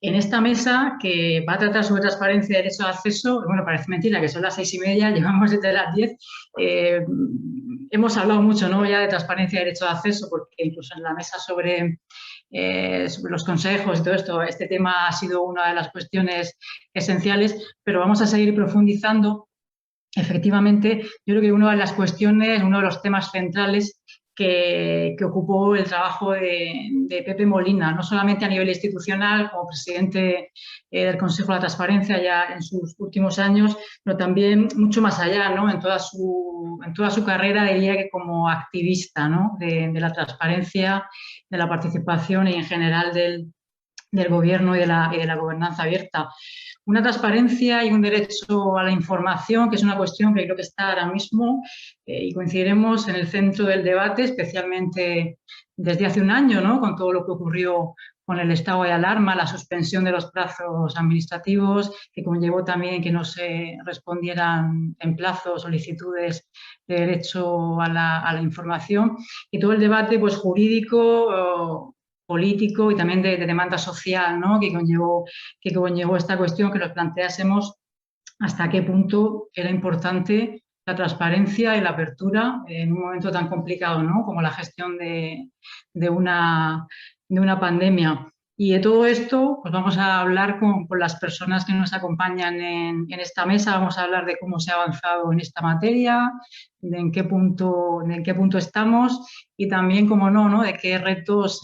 en esta mesa que va a tratar sobre transparencia y derecho de acceso. Bueno, parece mentira que son las 6:30, llevamos desde las 10. Eh, Hemos hablado mucho, ¿no?, ya de transparencia y derecho de acceso, porque incluso en la mesa sobre los consejos y todo esto, este tema ha sido una de las cuestiones esenciales, pero vamos a seguir profundizando. Efectivamente, yo creo que una de las cuestiones, uno de los temas centrales que ocupó el trabajo de Pepe Molina, no solamente a nivel institucional como presidente del Consejo de la Transparencia ya en sus últimos años, pero también mucho más allá, ¿no?, en toda su carrera, diría que como activista, ¿no?, de la transparencia, de la participación y en general del gobierno y de la gobernanza abierta. Una transparencia y un derecho a la información, que es una cuestión que creo que está ahora mismo y coincidiremos en el centro del debate, especialmente desde hace un año, ¿no?, con todo lo que ocurrió con el estado de alarma, la suspensión de los plazos administrativos, que conllevó también que no se respondieran en plazo solicitudes de derecho a la información, y todo el debate pues, jurídico, político y también de demanda social, ¿no?, que conllevó esta cuestión, que nos planteásemos hasta qué punto era importante la transparencia y la apertura en un momento tan complicado, ¿no?, como la gestión de una, de una pandemia. Y de todo esto, pues vamos a hablar con las personas que nos acompañan en esta mesa. Vamos a hablar de cómo se ha avanzado en esta materia, de en qué punto estamos y también, como no, ¿no?, de qué retos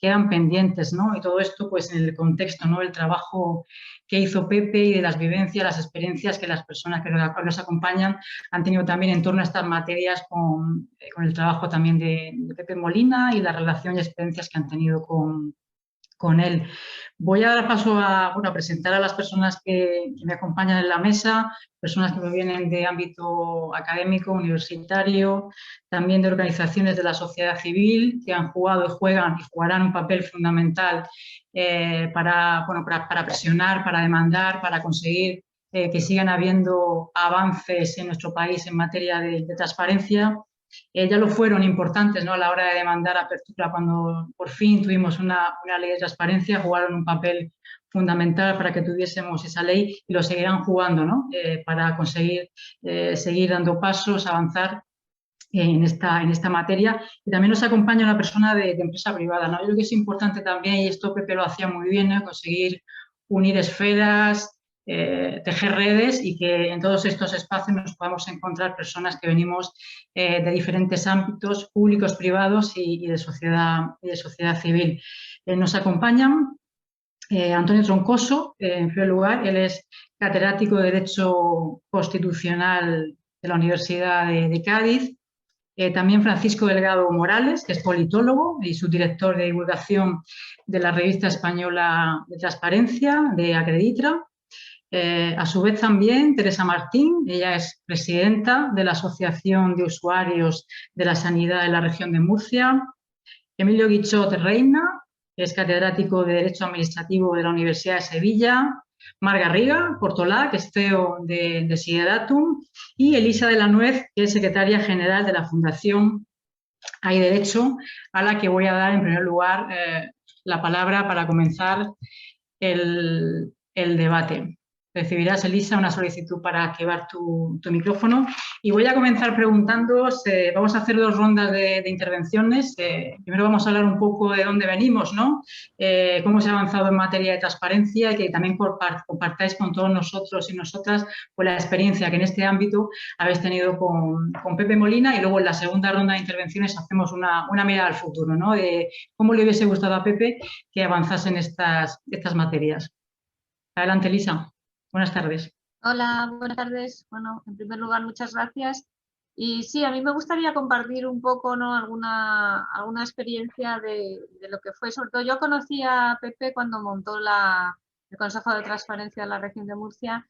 quedan pendientes, ¿no? Y todo esto, pues, en el contexto, ¿no?, del trabajo que hizo Pepe y de las vivencias, las experiencias que las personas que nos acompañan han tenido también en torno a estas materias con el trabajo también de Pepe Molina y la relación y experiencias que han tenido con él. Voy a dar paso a presentar a las personas que me acompañan en la mesa, personas que provienen de ámbito académico, universitario, también de organizaciones de la sociedad civil, que han jugado y juegan y jugarán un papel fundamental para presionar, para demandar, para conseguir que sigan habiendo avances en nuestro país en materia de transparencia. Ya lo fueron importantes, ¿no?, a la hora de demandar apertura cuando por fin tuvimos una ley de transparencia, jugaron un papel fundamental para que tuviésemos esa ley y lo seguirán jugando, ¿no?, para conseguir seguir dando pasos, avanzar en esta materia. Y también nos acompaña una persona de empresa privada, ¿no? Yo creo que es importante también, y esto Pepe lo hacía muy bien, ¿no?, conseguir unir esferas, tejer redes y que en todos estos espacios nos podamos encontrar personas que venimos de diferentes ámbitos públicos, privados y de sociedad civil. Nos acompañan Antonio Troncoso, en primer lugar. Él es catedrático de Derecho Constitucional de la Universidad de Cádiz. También Francisco Delgado Morales, que es politólogo y subdirector de divulgación de la revista española de transparencia, de Acreditra. A su vez también Teresa Martín, ella es presidenta de la Asociación de Usuarios de la Sanidad de la región de Murcia. Emilio Guichot Reina, que es catedrático de Derecho Administrativo de la Universidad de Sevilla. Mar Garriga Portolá, que es CEO de Sideratum, y Elisa de la Nuez, que es secretaria general de la Fundación Hay Derecho, a la que voy a dar en primer lugar la palabra para comenzar el debate. Recibirás, Elisa, una solicitud para activar tu micrófono. Y voy a comenzar preguntándoos, vamos a hacer dos rondas de intervenciones. Primero vamos a hablar un poco de dónde venimos, ¿no? Cómo se ha avanzado en materia de transparencia y que también compartáis con todos nosotros y nosotras pues, la experiencia que en este ámbito habéis tenido con Pepe Molina, y luego en la segunda ronda de intervenciones hacemos una mirada al futuro, ¿no?, de cómo le hubiese gustado a Pepe que avanzase en estas materias. Adelante, Elisa. Buenas tardes. Hola, buenas tardes. Bueno, en primer lugar, muchas gracias. Y sí, a mí me gustaría compartir un poco, ¿no?, alguna experiencia de lo que fue. Sobre todo, yo conocí a Pepe cuando montó el Consejo de Transparencia de la región de Murcia,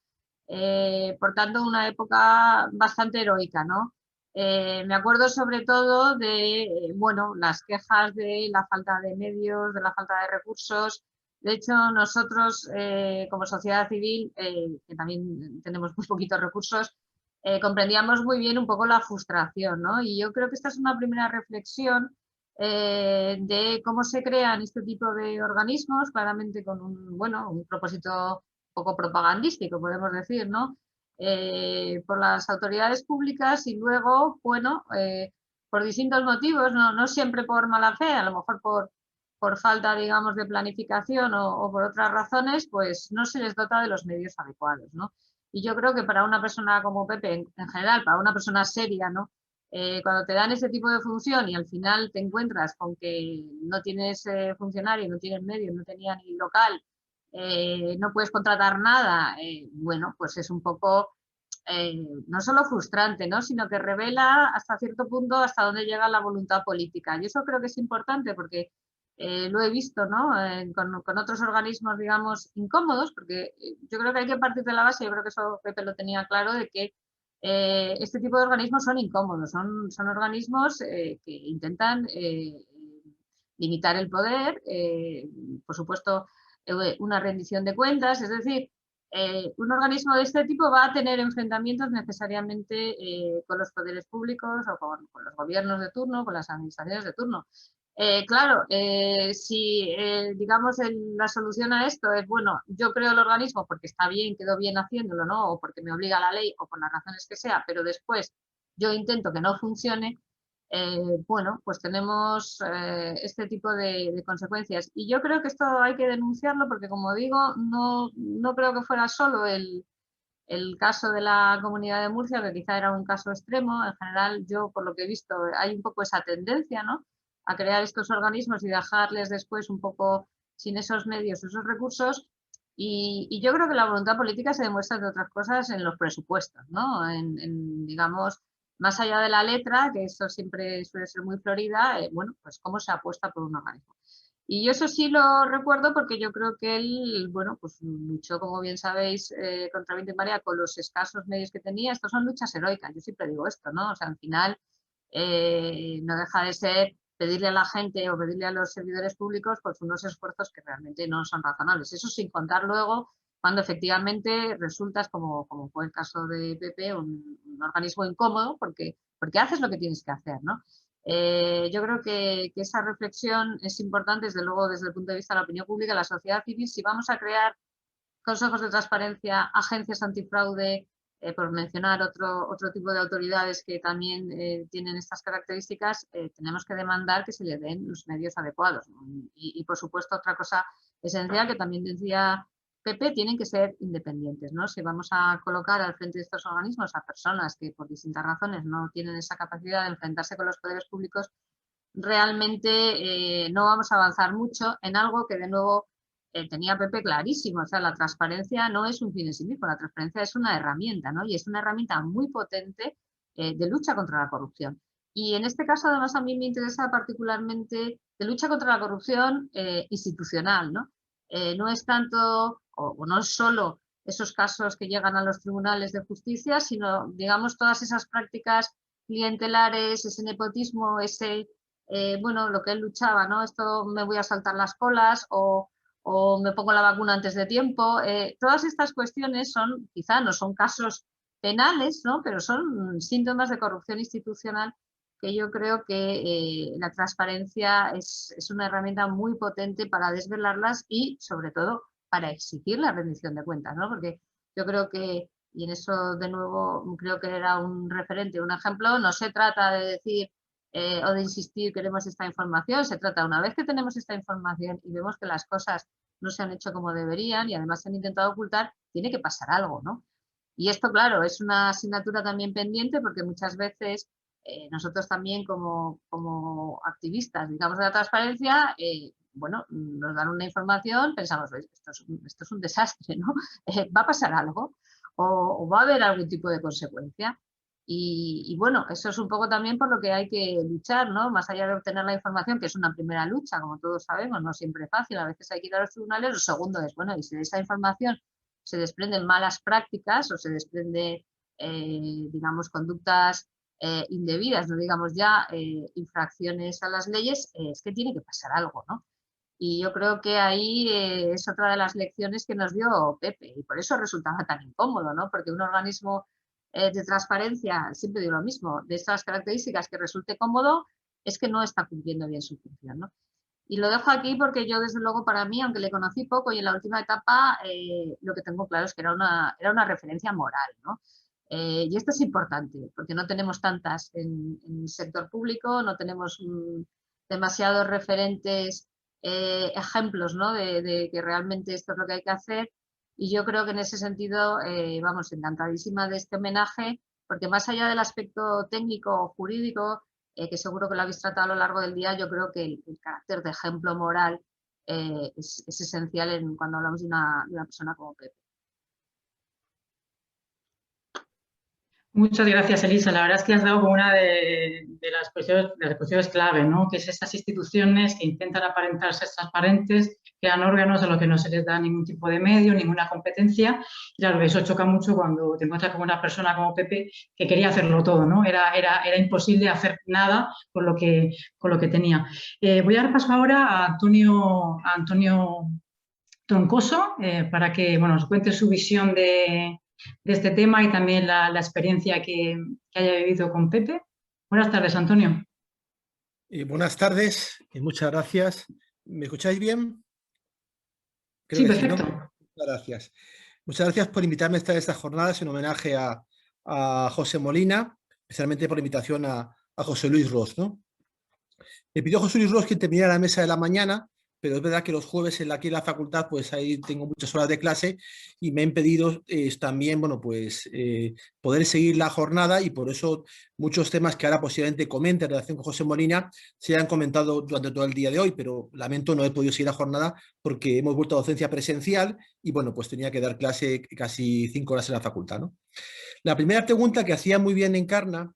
por tanto, una época bastante heroica, ¿no? Me acuerdo sobre todo de, bueno, las quejas de la falta de medios, de la falta de recursos. De hecho, nosotros como sociedad civil, que también tenemos muy poquitos recursos, comprendíamos muy bien un poco la frustración, ¿no? Y yo creo que esta es una primera reflexión de cómo se crean este tipo de organismos, claramente con un propósito un poco propagandístico, podemos decir, ¿no? Por las autoridades públicas y luego, bueno, por distintos motivos, no siempre por mala fe, a lo mejor por falta, digamos, de planificación o por otras razones, pues no se les dota de los medios adecuados, ¿no? Y yo creo que para una persona como Pepe, en general, para una persona seria, ¿no? Cuando te dan ese tipo de función y al final te encuentras con que no tienes funcionario, no tienes medios, no tenía ni local, no puedes contratar nada, bueno, pues es un poco no solo frustrante, ¿no? Sino que revela hasta cierto punto hasta dónde llega la voluntad política. Y eso creo que es importante porque lo he visto, ¿no? Con otros organismos, digamos, incómodos, porque yo creo que hay que partir de la base, yo creo que eso Pepe lo tenía claro, de que este tipo de organismos son incómodos, son organismos que intentan limitar el poder, por supuesto, una rendición de cuentas, es decir, un organismo de este tipo va a tener enfrentamientos necesariamente con los poderes públicos o con los gobiernos de turno, con las administraciones de turno. Claro, si digamos la solución a esto es, bueno, yo creo el organismo porque está bien, quedó bien haciéndolo, ¿no? O porque me obliga la ley o por las razones que sea, pero después yo intento que no funcione, bueno, pues tenemos este tipo de consecuencias. Y yo creo que esto hay que denunciarlo porque, como digo, no creo que fuera solo el caso de la Comunidad de Murcia, que quizá era un caso extremo. En general, yo, por lo que he visto, hay un poco esa tendencia, ¿no? A crear estos organismos y dejarles después un poco sin esos medios, esos recursos. Y yo creo que la voluntad política se demuestra, entre otras cosas, en los presupuestos, ¿no? Digamos, más allá de la letra, que eso siempre suele ser muy florida, bueno, pues cómo se apuesta por un organismo. Y yo eso sí lo recuerdo porque yo creo que él, bueno, pues luchó, como bien sabéis, contra Viento y Marea con los escasos medios que tenía. Estos son luchas heroicas, yo siempre digo esto, ¿no? O sea, al final no deja de ser pedirle a la gente o pedirle a los servidores públicos pues unos esfuerzos que realmente no son razonables. Eso sin contar luego cuando efectivamente resultas, como fue el caso de Pepe, un organismo incómodo porque haces lo que tienes que hacer, ¿no? Yo creo que esa reflexión es importante, desde luego, desde el punto de vista de la opinión pública, la sociedad civil. Si vamos a crear consejos de transparencia, agencias antifraude, por mencionar otro tipo de autoridades que también tienen estas características, tenemos que demandar que se le den los medios adecuados, ¿no? Y, por supuesto, otra cosa esencial que también decía Pepe, tienen que ser independientes, ¿no? Si vamos a colocar al frente de estos organismos a personas que por distintas razones no tienen esa capacidad de enfrentarse con los poderes públicos, realmente no vamos a avanzar mucho en algo que, de nuevo, tenía Pepe clarísimo. O sea, la transparencia no es un fin en sí mismo, la transparencia es una herramienta, ¿no? Y es una herramienta muy potente de lucha contra la corrupción. Y en este caso, además, a mí me interesa particularmente de lucha contra la corrupción institucional, ¿no? No es tanto, o no es solo esos casos que llegan a los tribunales de justicia, sino, digamos, todas esas prácticas clientelares, ese nepotismo, bueno, lo que él luchaba, ¿no? Esto me voy a saltar las colas o me pongo la vacuna antes de tiempo. Todas estas cuestiones son, quizá no son casos penales, ¿no? Pero son síntomas de corrupción institucional que yo creo que la transparencia es una herramienta muy potente para desvelarlas y, sobre todo, para exigir la rendición de cuentas, ¿no? Porque yo creo que, y en eso de nuevo creo que era un referente, un ejemplo, no se trata de decir o de insistir, queremos esta información, se trata, una vez que tenemos esta información y vemos que las cosas no se han hecho como deberían y además se han intentado ocultar, tiene que pasar algo, ¿no? Y esto, claro, es una asignatura también pendiente porque muchas veces nosotros también como activistas, digamos, de la transparencia, bueno, nos dan una información, pensamos, esto es un desastre, ¿no? ¿Va a pasar algo? O va a haber algún tipo de consecuencia? Y bueno, eso es un poco también por lo que hay que luchar, ¿no? Más allá de obtener la información, que es una primera lucha, como todos sabemos, no siempre es fácil, a veces hay que ir a los tribunales. Lo segundo es, bueno, y si de esa información se desprenden malas prácticas o se desprende, digamos, conductas indebidas, no digamos ya infracciones a las leyes, es que tiene que pasar algo, ¿no? Y yo creo que ahí es otra de las lecciones que nos dio Pepe y por eso resultaba tan incómodo, ¿no? Porque un organismo de transparencia, siempre digo lo mismo, de estas características que resulte cómodo, es que no está cumpliendo bien su función, ¿no? Y lo dejo aquí porque yo, desde luego, para mí, aunque le conocí poco y en la última etapa, lo que tengo claro es que era una referencia moral, ¿no? Y esto es importante, porque no tenemos tantas en el sector público, no tenemos demasiados referentes, ejemplos, ¿no? De que realmente esto es lo que hay que hacer. Y yo creo que en ese sentido, vamos, encantadísima de este homenaje, porque más allá del aspecto técnico o jurídico, que seguro que lo habéis tratado a lo largo del día, yo creo que el carácter de ejemplo moral es esencial cuando hablamos de una persona como Pepe. Muchas gracias, Elisa. La verdad es que has dado como una de las cuestiones clave, ¿no? Que es estas instituciones que intentan aparentar ser transparentes, crean órganos a los que no se les da ningún tipo de medio, ninguna competencia. Claro, eso choca mucho cuando te encuentras con una persona como Pepe que quería hacerlo todo, ¿no? Era imposible hacer nada con lo que tenía. Voy a dar paso ahora a Antonio Troncoso, para que bueno, nos cuente su visión de este tema y también la experiencia que haya vivido con Pepe. Buenas tardes, Antonio. Buenas tardes y muchas gracias. ¿Me escucháis bien? Creo Sí, que sí, perfecto. ¿no? Muchas gracias. Muchas gracias por invitarme a estar en estas jornadas en homenaje a José Molina, especialmente por la invitación a José Luis Ros, ¿no? Me pidió José Luis Ros que terminara la mesa de la mañana, pero es verdad que los jueves aquí en la facultad, pues ahí tengo muchas horas de clase y me ha impedido también, bueno, pues poder seguir la jornada, y por eso muchos temas que ahora posiblemente comente en relación con José Molina se han comentado durante todo el día de hoy, pero lamento no he podido seguir la jornada porque hemos vuelto a docencia presencial y, bueno, pues tenía que dar clase casi 5 horas en la facultad, ¿no? La primera pregunta, que hacía muy bien Encarna,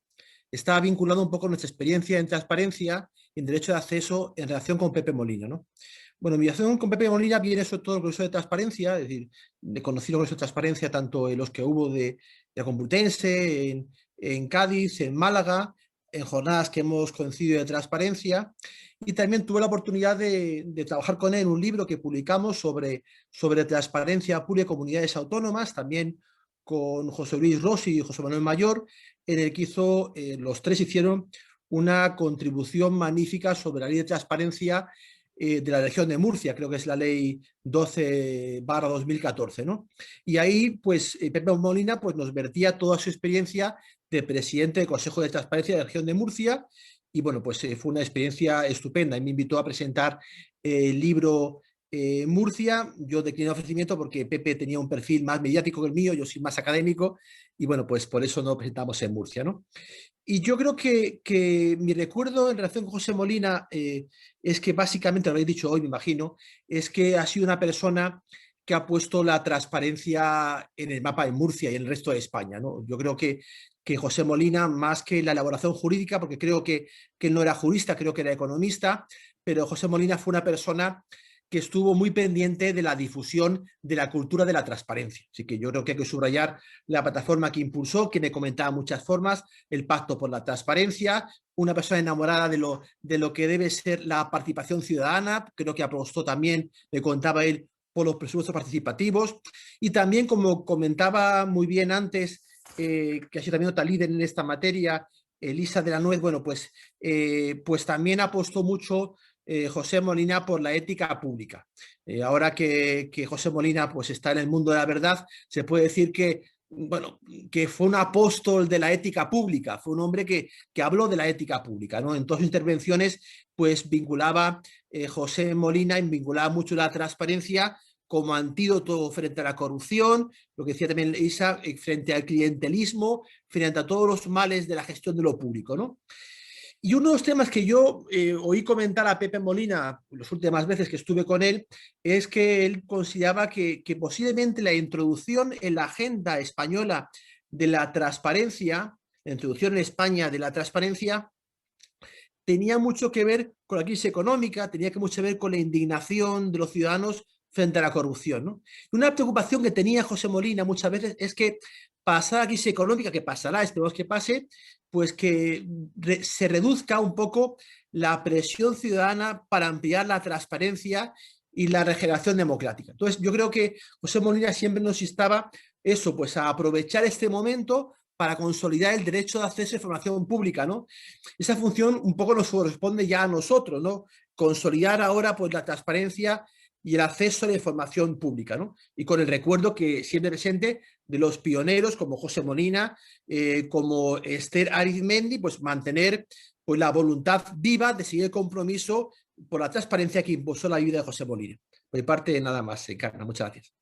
estaba vinculado un poco a nuestra experiencia en transparencia y en derecho de acceso en relación con Pepe Molina, ¿no? Bueno, mi relación con Pepe Molina viene sobre todo el proceso de transparencia, es decir, de conocer el proceso de transparencia tanto en los que hubo de la Complutense, en Cádiz, en Málaga, en jornadas que hemos coincidido de transparencia, y también tuve la oportunidad de trabajar con él en un libro que publicamos sobre transparencia pública y comunidades autónomas, también con José Luis Rossi y José Manuel Mayor, en el que los tres hicieron una contribución magnífica sobre la ley de transparencia de la región de Murcia, creo que es la ley 12/2014, ¿no? Y ahí, pues, Pepe Molina pues, nos vertía toda su experiencia de presidente del Consejo de Transparencia de la región de Murcia, y bueno, pues fue una experiencia estupenda, y me invitó a presentar el libro Murcia. Yo decliné el ofrecimiento porque Pepe tenía un perfil más mediático que el mío, yo soy más académico, y bueno, pues por eso no presentamos en Murcia, ¿no? Y yo creo que mi recuerdo en relación con José Molina es que básicamente, lo habéis dicho hoy, me imagino, es que ha sido una persona que ha puesto la transparencia en el mapa en Murcia y en el resto de España, ¿no? Yo creo que José Molina, más que la elaboración jurídica, porque creo que él no era jurista, creo que era economista, pero José Molina fue una persona que estuvo muy pendiente de la difusión de la cultura de la transparencia. Así que yo creo que hay que subrayar la plataforma que impulsó, que me comentaba muchas formas, el Pacto por la Transparencia, una persona enamorada de lo que debe ser la participación ciudadana, creo que apostó también, me contaba él, por los presupuestos participativos, y también, como comentaba muy bien antes, que ha sido también otra líder en esta materia, Elisa de la Nuez, bueno, pues también apostó mucho José Molina por la ética pública. Ahora que José Molina pues, está en el mundo de la verdad, se puede decir que, bueno, que fue un apóstol de la ética pública, fue un hombre que habló de la ética pública, ¿no? En todas sus intervenciones pues vinculaba José Molina, vinculaba mucho la transparencia como antídoto frente a la corrupción, lo que decía también Isa, frente al clientelismo, frente a todos los males de la gestión de lo público, ¿no? Y uno de los temas que yo oí comentar a Pepe Molina las últimas veces que estuve con él es que él consideraba que posiblemente la introducción en la agenda española de la transparencia, la introducción en España de la transparencia, tenía mucho que ver con la crisis económica, tenía mucho que ver con la indignación de los ciudadanos frente a la corrupción, ¿no? Una preocupación que tenía José Molina muchas veces es que pasada la crisis económica, que pasará, esperemos que pase, pues que se reduzca un poco la presión ciudadana para ampliar la transparencia y la regeneración democrática. Entonces, yo creo que José Molina siempre nos instaba eso, pues a aprovechar este momento para consolidar el derecho de acceso a información pública, ¿no? Esa función un poco nos corresponde ya a nosotros, ¿no? Consolidar ahora pues la transparencia y el acceso a la información pública, ¿no? Y con el recuerdo que siempre presente de los pioneros como José Molina, como Esther Arizmendi, pues mantener pues, la voluntad viva de seguir el compromiso por la transparencia que impulsó la vida de José Molina. Por mi parte, nada más, Carmen. Muchas gracias.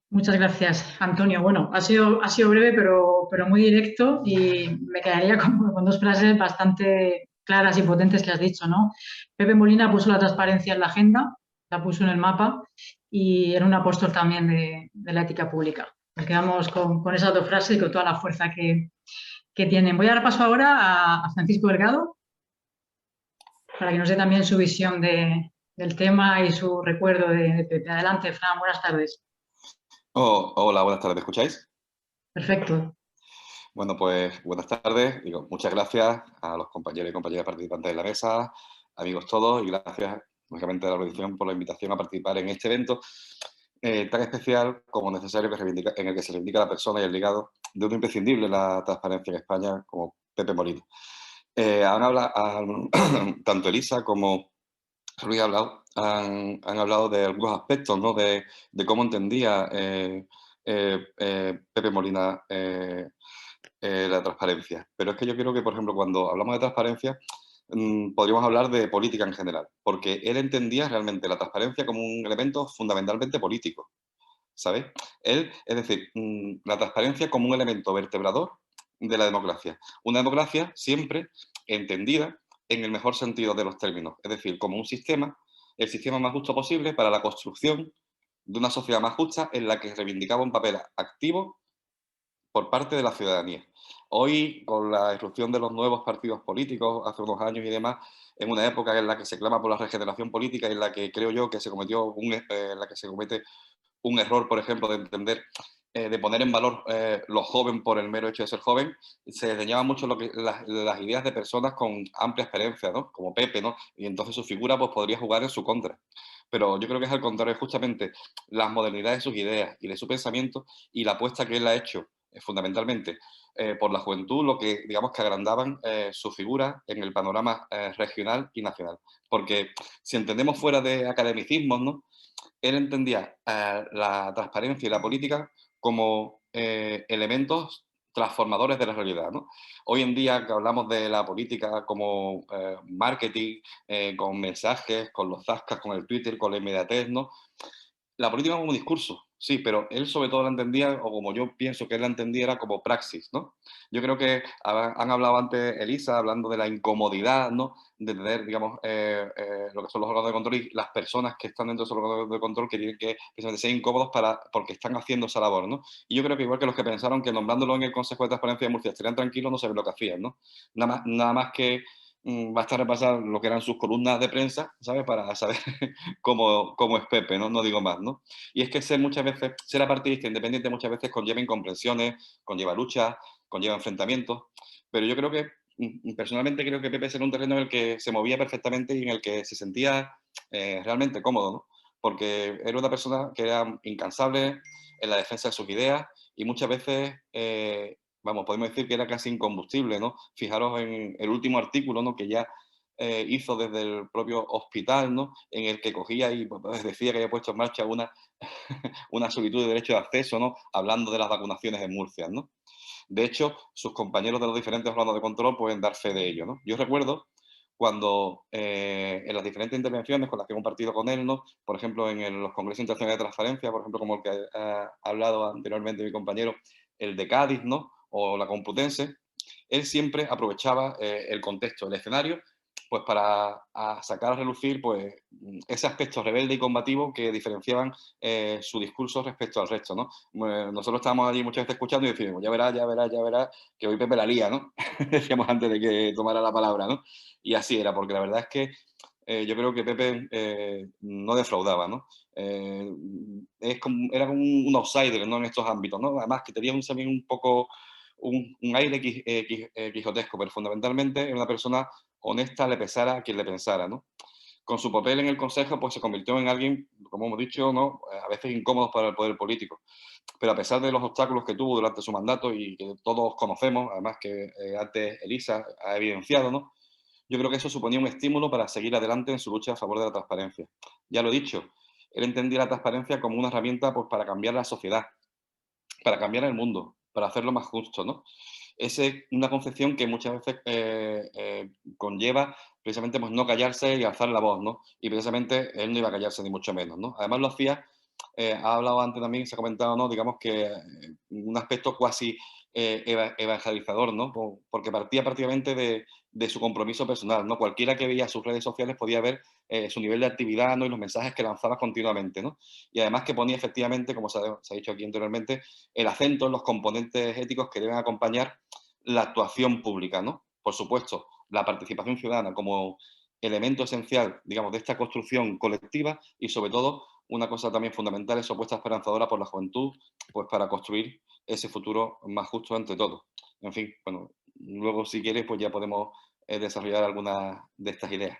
Muchas gracias, Antonio. Bueno, ha sido breve, pero muy directo y me quedaría con dos frases bastante claras y potentes que has dicho, ¿no? Pepe Molina puso la transparencia en la agenda, la puso en el mapa y era un apóstol también de la ética pública. Nos quedamos con esas dos frases y con toda la fuerza que tienen. Voy a dar paso ahora a Francisco Delgado para que nos dé también su visión del tema y su recuerdo de Pepe. Adelante, Fran, buenas tardes. Hola, buenas tardes, ¿me escucháis? Perfecto. Bueno, pues buenas tardes. Digo, muchas gracias a los compañeros y compañeras participantes de la mesa, amigos todos, y gracias, lógicamente, a la organización por la invitación a participar en este evento tan especial como necesario en el que se reivindica la persona y el legado de un imprescindible la transparencia en España como Pepe Molina. Tanto Elisa como Luis han hablado de algunos aspectos, ¿no? de cómo entendía Pepe Molina la transparencia. Pero es que yo creo que, por ejemplo, cuando hablamos de transparencia, podríamos hablar de política en general, porque él entendía realmente la transparencia como un elemento fundamentalmente político, ¿sabes? Es decir, la transparencia como un elemento vertebrador de la democracia. Una democracia siempre entendida en el mejor sentido de los términos, es decir, como un sistema, el sistema más justo posible para la construcción de una sociedad más justa en la que reivindicaba un papel activo por parte de la ciudadanía. Hoy, con la irrupción de los nuevos partidos políticos, hace unos años y demás, en una época en la que se clama por la regeneración política, en la que creo yo que se cometió en la que se comete un error, por ejemplo, de entender, de poner en valor lo joven por el mero hecho de ser joven, se desdeñaban mucho las ideas de personas con amplia experiencia, ¿no? Como Pepe, ¿no? Y entonces su figura pues, podría jugar en su contra. Pero yo creo que es al contrario, justamente las modernidades de sus ideas y de su pensamiento y la apuesta que él ha hecho fundamentalmente por la juventud, lo que digamos que agrandaban su figura en el panorama regional y nacional. Porque si entendemos fuera de academicismos, ¿no? Él entendía la transparencia y la política como elementos transformadores de la realidad, ¿no? Hoy en día que hablamos de la política como marketing, con mensajes, con los zascas, con el Twitter, con la inmediatez, ¿no? La política como discurso, sí, pero él sobre todo la entendía, o como yo pienso que él la entendía, era como praxis, ¿no? Yo creo que han hablado antes, Elisa, hablando de la incomodidad, ¿no? De tener, digamos, lo que son los órganos de control y las personas que están dentro de esos órganos de control que tienen que ser incómodos porque están haciendo esa labor, ¿no? Y yo creo que igual que los que pensaron que nombrándolo en el Consejo de Transparencia de Murcia estarían tranquilos, no saben lo que hacían, ¿no? Nada más que basta repasar lo que eran sus columnas de prensa, ¿sabes? Para saber cómo es Pepe, ¿no? No digo más, ¿no? Y es que ser apartidista independiente muchas veces conlleva incomprensiones, conlleva luchas, conlleva enfrentamientos, pero yo creo que, personalmente creo que Pepe era un terreno en el que se movía perfectamente y en el que se sentía realmente cómodo, ¿no? Porque era una persona que era incansable en la defensa de sus ideas y muchas veces vamos, podemos decir que era casi incombustible, ¿no? Fijaros en el último artículo, ¿no? Que ya hizo desde el propio hospital, ¿no? En el que cogía y pues, decía que había puesto en marcha una solicitud de derecho de acceso, ¿no? Hablando de las vacunaciones en Murcia, ¿no? De hecho, sus compañeros de los diferentes órganos de control pueden dar fe de ello, ¿no? Yo recuerdo cuando en las diferentes intervenciones con las que he compartido con él, ¿no? Por ejemplo, en los congresos internacionales de transparencia, por ejemplo, como el que ha hablado anteriormente mi compañero, el de Cádiz, ¿no? O la Complutense, él siempre aprovechaba el contexto, el escenario, pues para sacar a relucir pues, ese aspecto rebelde y combativo que diferenciaban su discurso respecto al resto, ¿no? Nosotros estábamos allí muchas veces escuchando y decíamos, ya verás, que hoy Pepe la lía, ¿no? Decíamos antes de que tomara la palabra, ¿no? Y así era, porque la verdad es que yo creo que Pepe no defraudaba, ¿no? Era como un outsider, ¿no? En estos ámbitos, ¿no? Además que tenía también un poco un aire quijotesco, pero fundamentalmente era una persona honesta, le pesara a quien le pensara, ¿no? con su papel en el Consejo, pues se convirtió en alguien, como hemos dicho, ¿no? A veces incómodo para el poder político. Pero a pesar de los obstáculos que tuvo durante su mandato y que todos conocemos, además que antes Elisa ha evidenciado, ¿no? Yo creo que eso suponía un estímulo para seguir adelante en su lucha a favor de la transparencia. Ya lo he dicho, él entendía la transparencia como una herramienta, pues, para cambiar la sociedad, para cambiar el mundo, para hacerlo más justo, ¿no? Es una concepción que muchas veces conlleva precisamente, pues, no callarse y alzar la voz, ¿no? Y precisamente él no iba a callarse ni mucho menos, ¿no? Además lo hacía, ha hablado antes también, se ha comentado, ¿no? Digamos que un aspecto cuasi evangelizador, ¿no? Porque partía prácticamente de su compromiso personal, ¿no? Cualquiera que veía sus redes sociales podía ver su nivel de actividad, ¿no? Y los mensajes que lanzaba continuamente, ¿no? Y además que ponía efectivamente, como se ha dicho aquí anteriormente, el acento en los componentes éticos que deben acompañar la actuación pública, ¿no? Por supuesto, la participación ciudadana como elemento esencial, digamos, de esta construcción colectiva y, sobre todo, una cosa también fundamental, esa apuesta esperanzadora por la juventud, pues para construir ese futuro más justo entre todos. En fin, bueno, luego si quieres, pues ya podemos desarrollar algunas de estas ideas.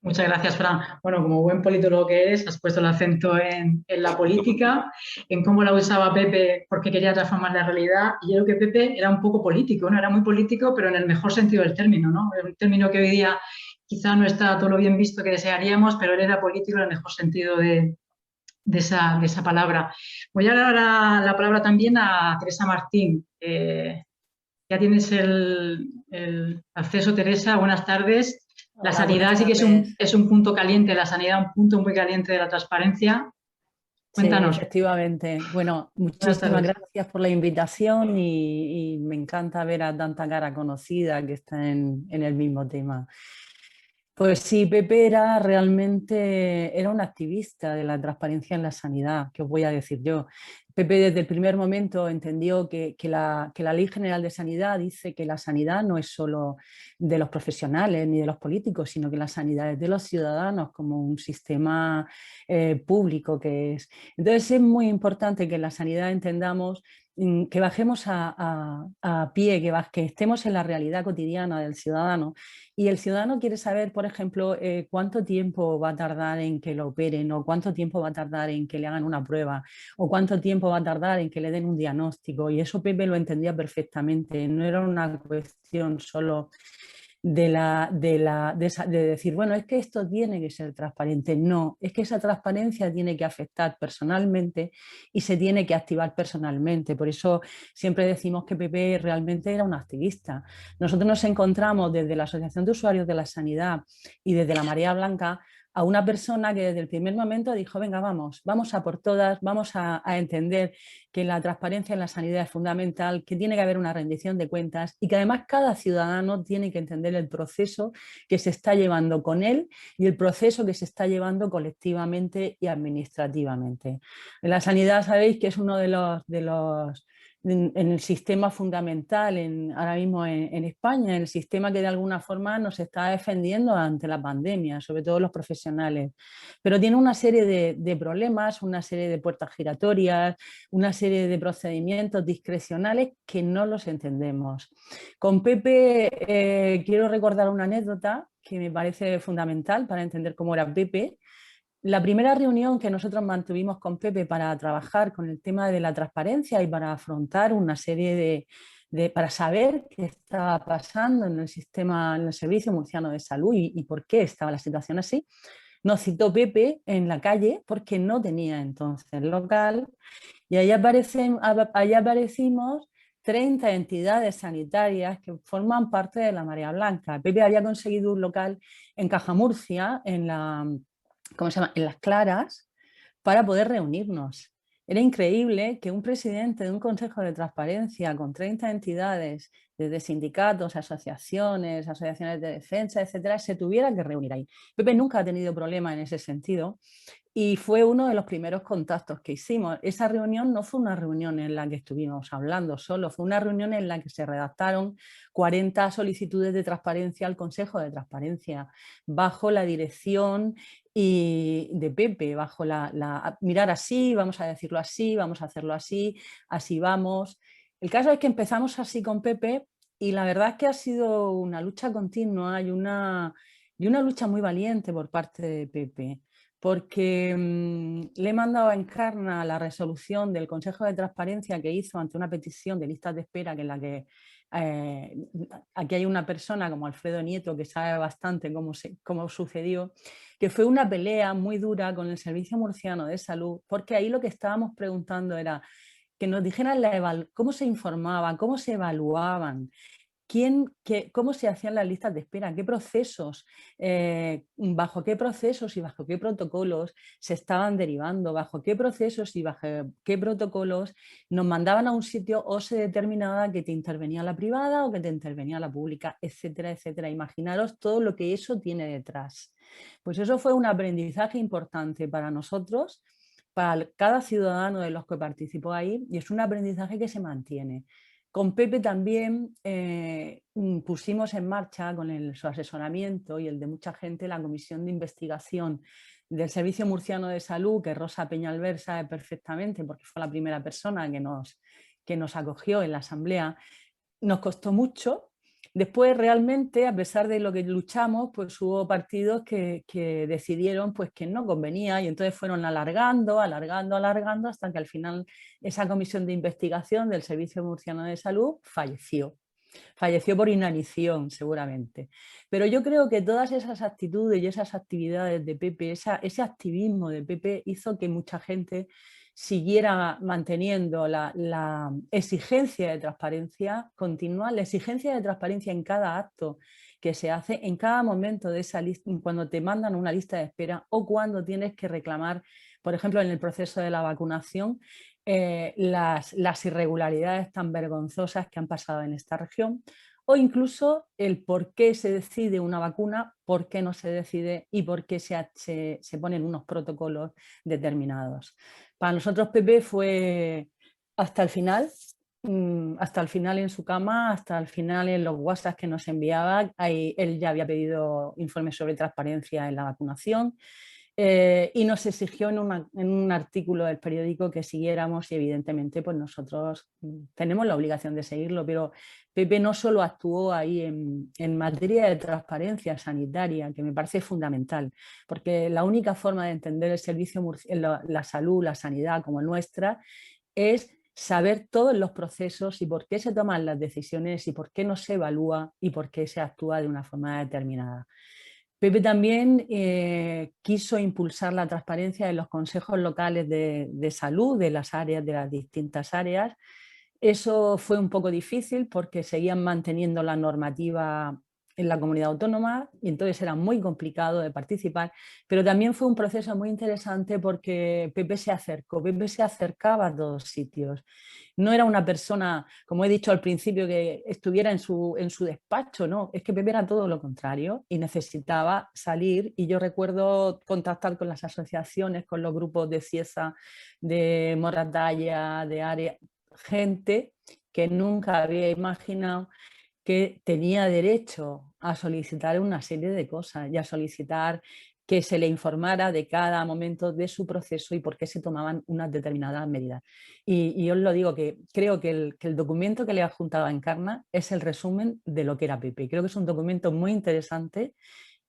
Muchas gracias, Fran. Bueno, como buen politólogo que eres, has puesto el acento en la política, en cómo la usaba Pepe porque quería transformar la realidad. Y yo creo que Pepe era un poco político, ¿no? Era muy político, pero en el mejor sentido del término, ¿no? Un término que hoy día quizá no está todo lo bien visto que desearíamos, pero él era político en el mejor sentido de esa palabra. Voy a dar la palabra también a Teresa Martín. Ya tienes el acceso, Teresa. Buenas tardes. La Hola, sanidad buenas sí que tardes. es un punto caliente, la sanidad un punto muy caliente de la transparencia. Sí, Cuéntanos. efectivamente. Bueno, Buenas muchísimas tardes. gracias por la invitación y me encanta ver a tanta cara conocida que está en el mismo tema. Pues sí, Pepe era realmente era un activista de la transparencia en la sanidad, que os voy a decir yo. Pepe desde el primer momento entendió que la Ley General de Sanidad dice que la sanidad no es solo de los profesionales ni de los políticos, sino que la sanidad es de los ciudadanos como un sistema público que es. Entonces es muy importante que en la sanidad entendamos que bajemos a pie, que estemos en la realidad cotidiana del ciudadano. Y el ciudadano quiere saber, por ejemplo, cuánto tiempo va a tardar en que lo operen, o cuánto tiempo va a tardar en que le hagan una prueba, o cuánto tiempo va a tardar en que le den un diagnóstico. Y eso Pepe lo entendía perfectamente. No era una cuestión solo de decir, bueno, es que esto tiene que ser transparente. No, es que esa transparencia tiene que afectar personalmente y se tiene que activar personalmente. Por eso siempre decimos que Pepe realmente era un activista. Nosotros nos encontramos desde la Asociación de Usuarios de la Sanidad y desde la Marea Blanca a una persona que desde el primer momento dijo, venga, vamos a por todas, vamos a entender que la transparencia en la sanidad es fundamental, que tiene que haber una rendición de cuentas y que además cada ciudadano tiene que entender el proceso que se está llevando con él y el proceso que se está llevando colectivamente y administrativamente. En la sanidad sabéis que es uno de los en el sistema fundamental ahora mismo en España, en el sistema que de alguna forma nos está defendiendo ante la pandemia, sobre todo los profesionales. Pero tiene una serie de problemas, una serie de puertas giratorias, una serie de procedimientos discrecionales que no los entendemos. Con Pepe quiero recordar una anécdota que me parece fundamental para entender cómo era Pepe. La primera reunión que nosotros mantuvimos con Pepe para trabajar con el tema de la transparencia y para afrontar una serie para saber qué estaba pasando en el sistema, en el Servicio Murciano de Salud y por qué estaba la situación así, nos citó Pepe en la calle porque no tenía entonces local y allá aparecimos 30 entidades sanitarias que forman parte de la Marea Blanca. Pepe había conseguido un local en Cajamurcia, ¿cómo se llama?, en Las Claras, para poder reunirnos. Era increíble que un presidente de un consejo de transparencia con 30 entidades, desde sindicatos, asociaciones de defensa, etcétera, se tuviera que reunir ahí. Pepe nunca ha tenido problema en ese sentido y fue uno de los primeros contactos que hicimos. Esa reunión no fue una reunión en la que estuvimos hablando solo, fue una reunión en la que se redactaron 40 solicitudes de transparencia al Consejo de Transparencia, bajo la dirección de Pepe, bajo mirar así, vamos a decirlo así, vamos a hacerlo así, así vamos. El caso es que empezamos así con Pepe Y la verdad es que ha sido una lucha continua y una lucha muy valiente por parte de Pepe, porque le he mandado a Encarna la resolución del Consejo de Transparencia que hizo ante una petición de listas de espera, que en la que aquí hay una persona como Alfredo Nieto que sabe bastante cómo sucedió, que fue una pelea muy dura con el Servicio Murciano de Salud, porque ahí lo que estábamos preguntando era que nos dijeran cómo se informaban, cómo se evaluaban, cómo se hacían las listas de espera, qué procesos, bajo qué procesos y bajo qué protocolos se estaban derivando, bajo qué procesos y bajo qué protocolos nos mandaban a un sitio o se determinaba que te intervenía la privada o que te intervenía la pública, etcétera, etcétera. Imaginaros todo lo que eso tiene detrás. Pues eso fue un aprendizaje importante para nosotros, para cada ciudadano de los que participó ahí, y es un aprendizaje que se mantiene. Con Pepe también pusimos en marcha, con su asesoramiento y el de mucha gente, la comisión de investigación del Servicio Murciano de Salud, que Rosa Peñalver sabe perfectamente porque fue la primera persona que nos acogió en la asamblea. Nos costó mucho. Después realmente, a pesar de lo que luchamos, pues hubo partidos que decidieron pues, que no convenía y entonces fueron alargando hasta que al final esa comisión de investigación del Servicio Murciano de Salud falleció. Falleció por inanición, seguramente. Pero yo creo que todas esas actitudes y esas actividades de Pepe, ese activismo de Pepe hizo que mucha gente siguiera manteniendo la exigencia de transparencia continua, la exigencia de transparencia en cada acto que se hace, en cada momento de esa lista, cuando te mandan una lista de espera o cuando tienes que reclamar, por ejemplo, en el proceso de la vacunación, las irregularidades tan vergonzosas que han pasado en esta región, o incluso el por qué se decide una vacuna, por qué no se decide y por qué se ponen unos protocolos determinados. Para nosotros Pepe fue hasta el final en su cama, hasta el final en los WhatsApp que nos enviaba. Él ya había pedido informes sobre transparencia en la vacunación. Y nos exigió en un artículo del periódico que siguiéramos y evidentemente pues nosotros tenemos la obligación de seguirlo, pero Pepe no solo actuó ahí en materia de transparencia sanitaria, que me parece fundamental, porque la única forma de entender el servicio, la salud, la sanidad como nuestra, es saber todos los procesos y por qué se toman las decisiones y por qué no se evalúa y por qué se actúa de una forma determinada. Pepe también quiso impulsar la transparencia en los consejos locales de salud de las distintas áreas. Eso fue un poco difícil porque seguían manteniendo la normativa en la comunidad autónoma y entonces era muy complicado de participar, pero también fue un proceso muy interesante porque Pepe se acercaba a todos sitios. No era una persona, como he dicho al principio, que estuviera en su despacho, no, es que Pepe era todo lo contrario y necesitaba salir, y yo recuerdo contactar con las asociaciones, con los grupos de Cieza, de Moratalla, de área, gente que nunca había imaginado que tenía derecho a solicitar una serie de cosas y a solicitar que se le informara de cada momento de su proceso y por qué se tomaban unas determinadas medidas. Y os lo digo, que creo que el documento que le ha juntado a Encarna es el resumen de lo que era Pepe. Creo que es un documento muy interesante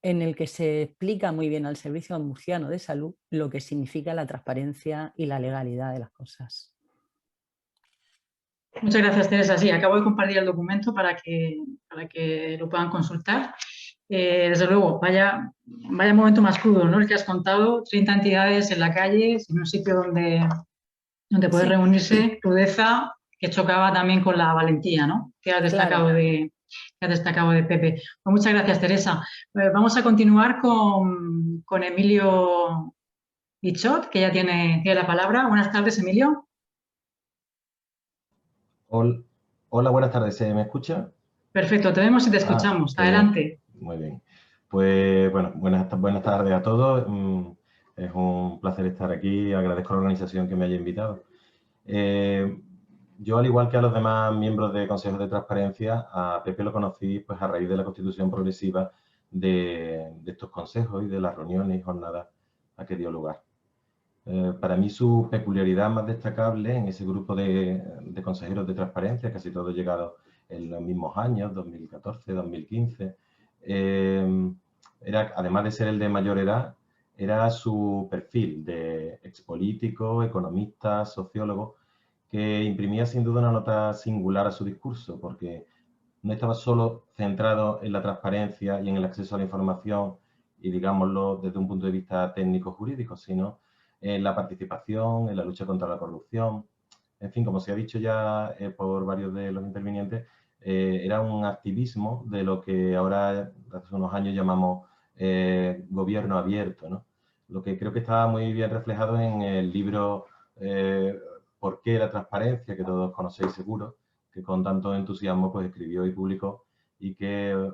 en el que se explica muy bien al Servicio Murciano de Salud lo que significa la transparencia y la legalidad de las cosas. Muchas gracias, Teresa. Sí, acabo de compartir el documento para que lo puedan consultar. Desde luego, vaya momento más crudo, ¿no? El que has contado, 30 entidades en la calle, en un sitio donde puede reunirse, crudeza, que chocaba también con la valentía, ¿no? Que has destacado, claro, de Pepe. Pues muchas gracias, Teresa. Vamos a continuar con Emilio Bichot, que ya tiene la palabra. Buenas tardes, Emilio. Hola, buenas tardes. ¿Me escucha? Perfecto, te vemos y te escuchamos. Adelante. Muy bien. Pues bueno, buenas tardes a todos. Es un placer estar aquí. Agradezco a la organización que me haya invitado. Yo, al igual que a los demás miembros de consejos de transparencia, a Pepe lo conocí pues, a raíz de la constitución progresiva de estos consejos y de las reuniones y jornadas a que dio lugar. Para mí su peculiaridad más destacable en ese grupo de consejeros de transparencia, casi todos llegados en los mismos años, 2014, 2015. Además de ser el de mayor edad, era su perfil de expolítico, economista, sociólogo, que imprimía sin duda una nota singular a su discurso, porque no estaba solo centrado en la transparencia y en el acceso a la información y, digámoslo, desde un punto de vista técnico-jurídico, sino en la participación, en la lucha contra la corrupción. En fin, como se ha dicho ya por varios de los intervinientes, era un activismo de lo que ahora, hace unos años, llamamos gobierno abierto, ¿no? Lo que creo que estaba muy bien reflejado en el libro ¿Por qué la transparencia?, que todos conocéis seguro, que con tanto entusiasmo pues escribió y publicó, y que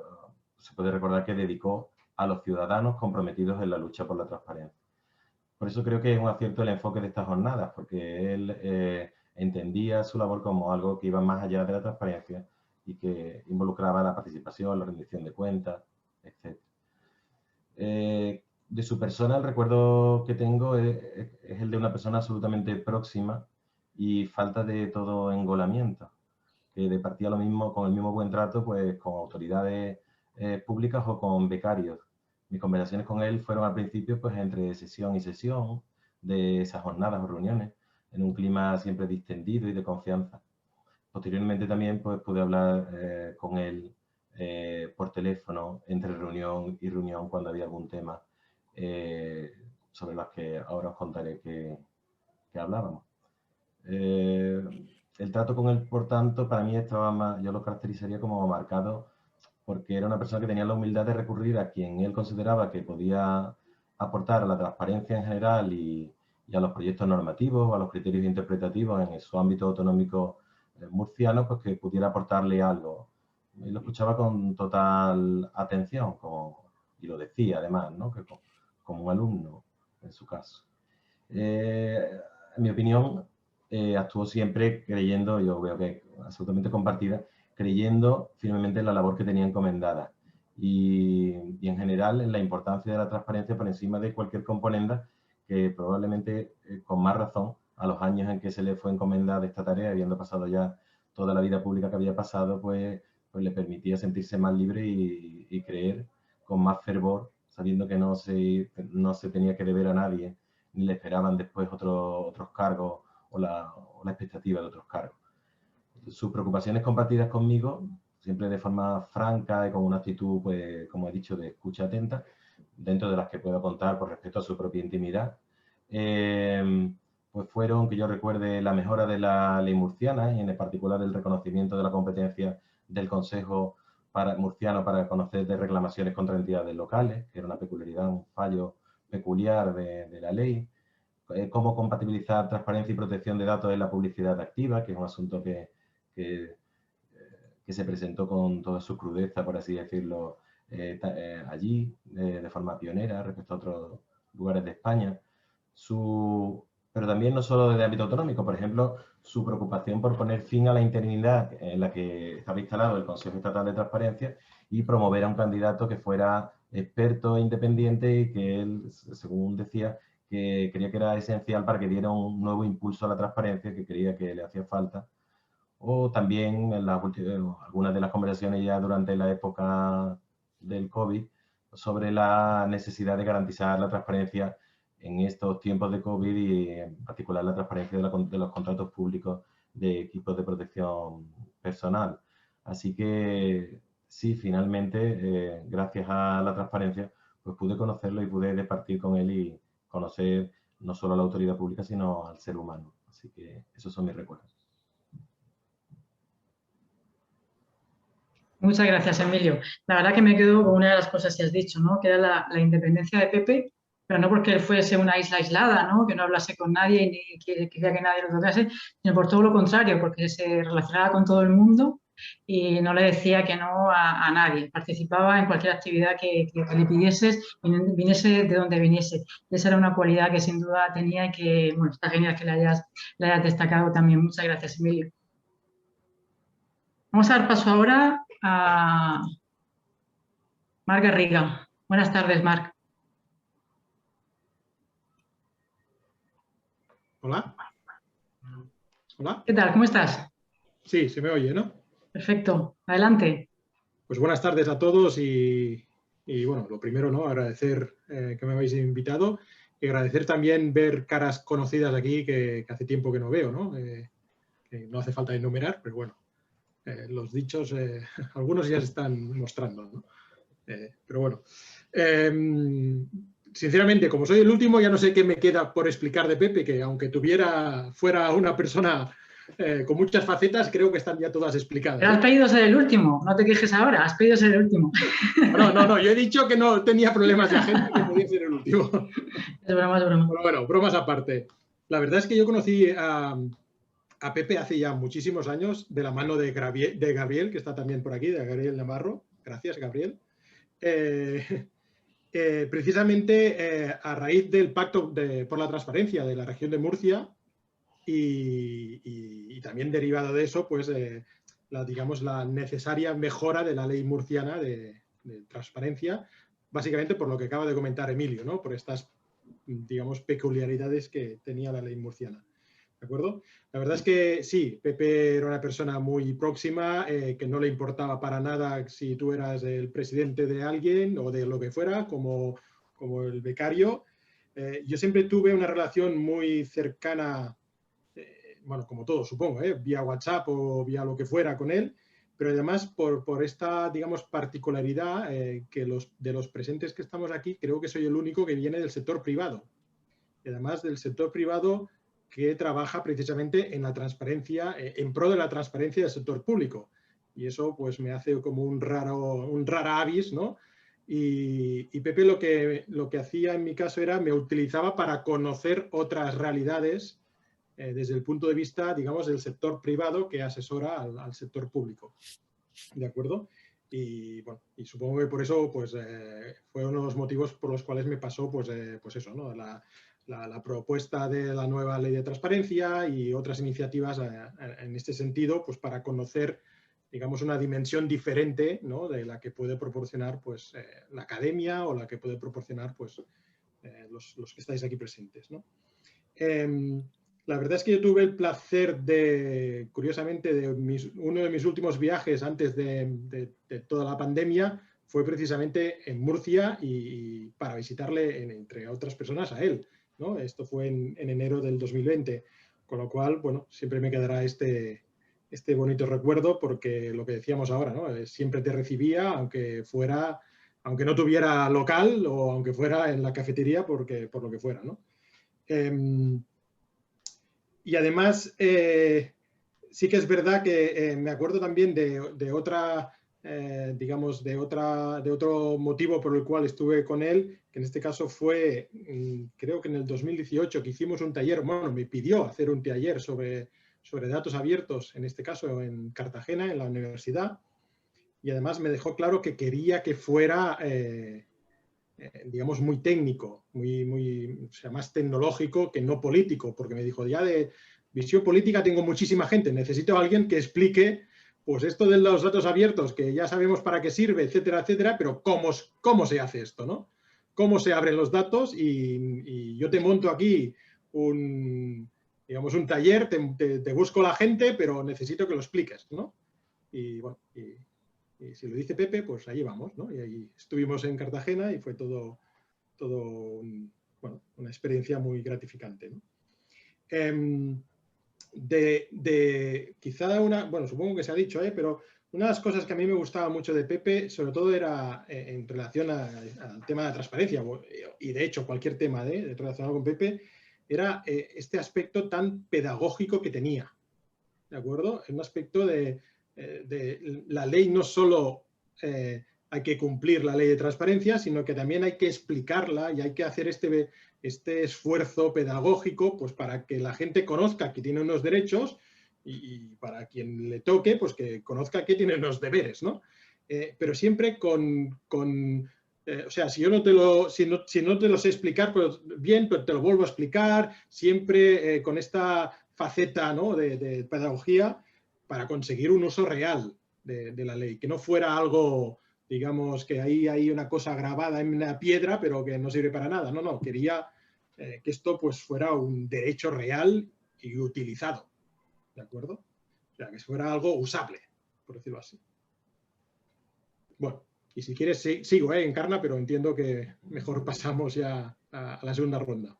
se puede recordar que dedicó a los ciudadanos comprometidos en la lucha por la transparencia. Por eso creo que es un acierto el enfoque de estas jornadas, porque él entendía su labor como algo que iba más allá de la transparencia y que involucraba la participación, la rendición de cuentas, etc. De su persona, el recuerdo que tengo es el de una persona absolutamente próxima y falta de todo engolamiento, que departía lo mismo, con el mismo buen trato pues con autoridades públicas o con becarios. Mis conversaciones con él fueron al principio pues entre sesión y sesión de esas jornadas o reuniones, en un clima siempre distendido y de confianza. Posteriormente también pues pude hablar con él por teléfono entre reunión y reunión cuando había algún tema sobre los que ahora os contaré que hablábamos. El trato con él, por tanto, para mí estaba más, yo lo caracterizaría como marcado porque era una persona que tenía la humildad de recurrir a quien él consideraba que podía aportar a la transparencia en general y a los proyectos normativos o a los criterios interpretativos en su ámbito autonómico murciano, pues que pudiera aportarle algo. Y lo escuchaba con total atención, y lo decía además, ¿no? Que como un alumno, en su caso. En mi opinión, actuó siempre creyendo, yo veo que absolutamente compartida, creyendo firmemente en la labor que tenía encomendada y en general en la importancia de la transparencia por encima de cualquier componenda, que probablemente con más razón a los años en que se le fue encomendada esta tarea, habiendo pasado ya toda la vida pública que había pasado, pues le permitía sentirse más libre y creer con más fervor, sabiendo que no se tenía que deber a nadie, ni le esperaban después otros cargos o la expectativa de otros cargos. Sus preocupaciones compartidas conmigo, siempre de forma franca y con una actitud, pues, como he dicho, de escucha atenta, dentro de las que puedo contar por respecto a su propia intimidad, pues fueron, que yo recuerde, la mejora de la ley murciana y en particular el reconocimiento de la competencia del Consejo murciano para conocer de reclamaciones contra entidades locales, que era una peculiaridad, un fallo peculiar de la ley. Cómo compatibilizar transparencia y protección de datos en la publicidad activa, que es un asunto que se presentó con toda su crudeza, por así decirlo, allí, de forma pionera respecto a otros lugares de España. Pero también no solo desde el ámbito autonómico, por ejemplo, su preocupación por poner fin a la interinidad en la que estaba instalado el Consejo Estatal de Transparencia y promover a un candidato que fuera experto e independiente y que él, según decía, que creía que era esencial para que diera un nuevo impulso a la transparencia, que creía que le hacía falta. O también en algunas de las conversaciones ya durante la época del COVID sobre la necesidad de garantizar la transparencia en estos tiempos de COVID y en particular la transparencia de los contratos públicos de equipos de protección personal. Así que sí, finalmente, gracias a la transparencia, pues pude conocerlo y pude departir con él y conocer no solo a la autoridad pública, sino al ser humano. Así que esos son mis recuerdos. Muchas gracias, Emilio. La verdad que me quedo con una de las cosas que has dicho, ¿no? Que era la independencia de Pepe, pero no porque él fuese una isla aislada, ¿no? Que no hablase con nadie ni quería que nadie lo tocase, sino por todo lo contrario, porque se relacionaba con todo el mundo y no le decía que no a nadie. Participaba en cualquier actividad que le pidieses, viniese de donde viniese. Esa era una cualidad que sin duda tenía y que, bueno, está genial que la hayas destacado también. Muchas gracias, Emilio. Vamos a dar paso ahora a Marc Garriga. Buenas tardes, Marc. Hola. Hola. ¿Qué tal? ¿Cómo estás? Sí, se me oye, ¿no? Perfecto, adelante. Pues buenas tardes a todos y bueno, lo primero, ¿no? Agradecer que me habéis invitado y agradecer también ver caras conocidas aquí que hace tiempo que no veo, ¿no? Que no hace falta enumerar, pero bueno, los dichos, algunos ya se están mostrando, ¿no? Pero bueno, sinceramente, como soy el último, ya no sé qué me queda por explicar de Pepe, que aunque fuera una persona con muchas facetas, creo que están ya todas explicadas. Pero has pedido ser el último, no te quejes ahora, has pedido ser el último. No, yo he dicho que no tenía problemas de agenda, que podía ser el último. Es broma, es broma. Bueno, bromas aparte. La verdad es que yo conocí a Pepe hace ya muchísimos años de la mano de Gabriel, que está también por aquí, de Gabriel Navarro. Gracias, Gabriel. Precisamente a raíz del Pacto por la Transparencia de la región de Murcia y también derivado de eso, pues digamos, la necesaria mejora de la ley murciana de transparencia, básicamente por lo que acaba de comentar Emilio, ¿no? Por estas, digamos, peculiaridades que tenía la ley murciana. ¿De acuerdo? La verdad es que sí, Pepe era una persona muy próxima, que no le importaba para nada si tú eras el presidente de alguien o de lo que fuera, como el becario. Yo siempre tuve una relación muy cercana, bueno, como todos supongo, vía WhatsApp o vía lo que fuera con él, pero además por esta, digamos, particularidad que de los presentes que estamos aquí, creo que soy el único que viene del sector privado. Y además del sector privado que trabaja precisamente en la transparencia, en pro de la transparencia del sector público. Y eso pues me hace como un rara avis, ¿no? Y Pepe lo que hacía en mi caso era, me utilizaba para conocer otras realidades desde el punto de vista, digamos, del sector privado que asesora al sector público. ¿De acuerdo? Y bueno, y supongo que por eso pues fue uno de los motivos por los cuales me pasó pues eso, ¿no? La propuesta de la nueva ley de transparencia y otras iniciativas en este sentido, pues para conocer, digamos, una dimensión diferente, ¿no? De la que puede proporcionar pues la academia o la que puede proporcionar pues los que estáis aquí presentes, ¿no? La verdad es que yo tuve el placer de, curiosamente, uno de mis últimos viajes antes de toda la pandemia fue precisamente en Murcia y para visitarle, entre otras personas, a él, ¿no? Esto fue en enero del 2020, con lo cual, bueno, siempre me quedará este bonito recuerdo porque lo que decíamos ahora, ¿no? Siempre te recibía, aunque no tuviera local o aunque fuera en la cafetería por lo que fuera, ¿no? Y además, sí que es verdad que me acuerdo también de otra, digamos, de otro motivo por el cual estuve con él, que en este caso fue, creo que en el 2018, que hicimos un taller, bueno, me pidió hacer un taller sobre datos abiertos, en este caso en Cartagena, en la universidad, y además me dejó claro que quería que fuera, digamos, muy técnico, o sea, más tecnológico que no político, porque me dijo, ya de visión política tengo muchísima gente, necesito a alguien que explique pues esto de los datos abiertos, que ya sabemos para qué sirve, etcétera, etcétera, pero cómo se hace esto, ¿no? Cómo se abren los datos y yo te monto aquí digamos, un taller, te busco la gente, pero necesito que lo expliques, ¿no? Y bueno, y si lo dice Pepe, pues allí vamos, ¿no? Y ahí estuvimos en Cartagena y fue todo una experiencia muy gratificante, ¿no? Quizá bueno, supongo que se ha dicho, pero una de las cosas que a mí me gustaba mucho de Pepe, sobre todo era en relación al tema de la transparencia, y de hecho cualquier tema relacionado con Pepe, era este aspecto tan pedagógico que tenía, ¿de acuerdo? Un aspecto de la ley no solo hay que cumplir la ley de transparencia, sino que también hay que explicarla y hay que hacer este esfuerzo pedagógico pues, para que la gente conozca que tiene unos derechos y para quien le toque, pues que conozca que tiene unos deberes, ¿no? Pero siempre o sea, si no te lo sé explicar pues, bien, pues te lo vuelvo a explicar, siempre con esta faceta, ¿no? de pedagogía, para conseguir un uso real de la ley, que no fuera algo, digamos, que ahí hay una cosa grabada en una piedra, pero que no sirve para nada. No, quería que esto pues fuera un derecho real y utilizado, ¿de acuerdo? O sea, que fuera algo usable, por decirlo así. Bueno, y si quieres sigo, Encarna, pero entiendo que mejor pasamos ya a la segunda ronda.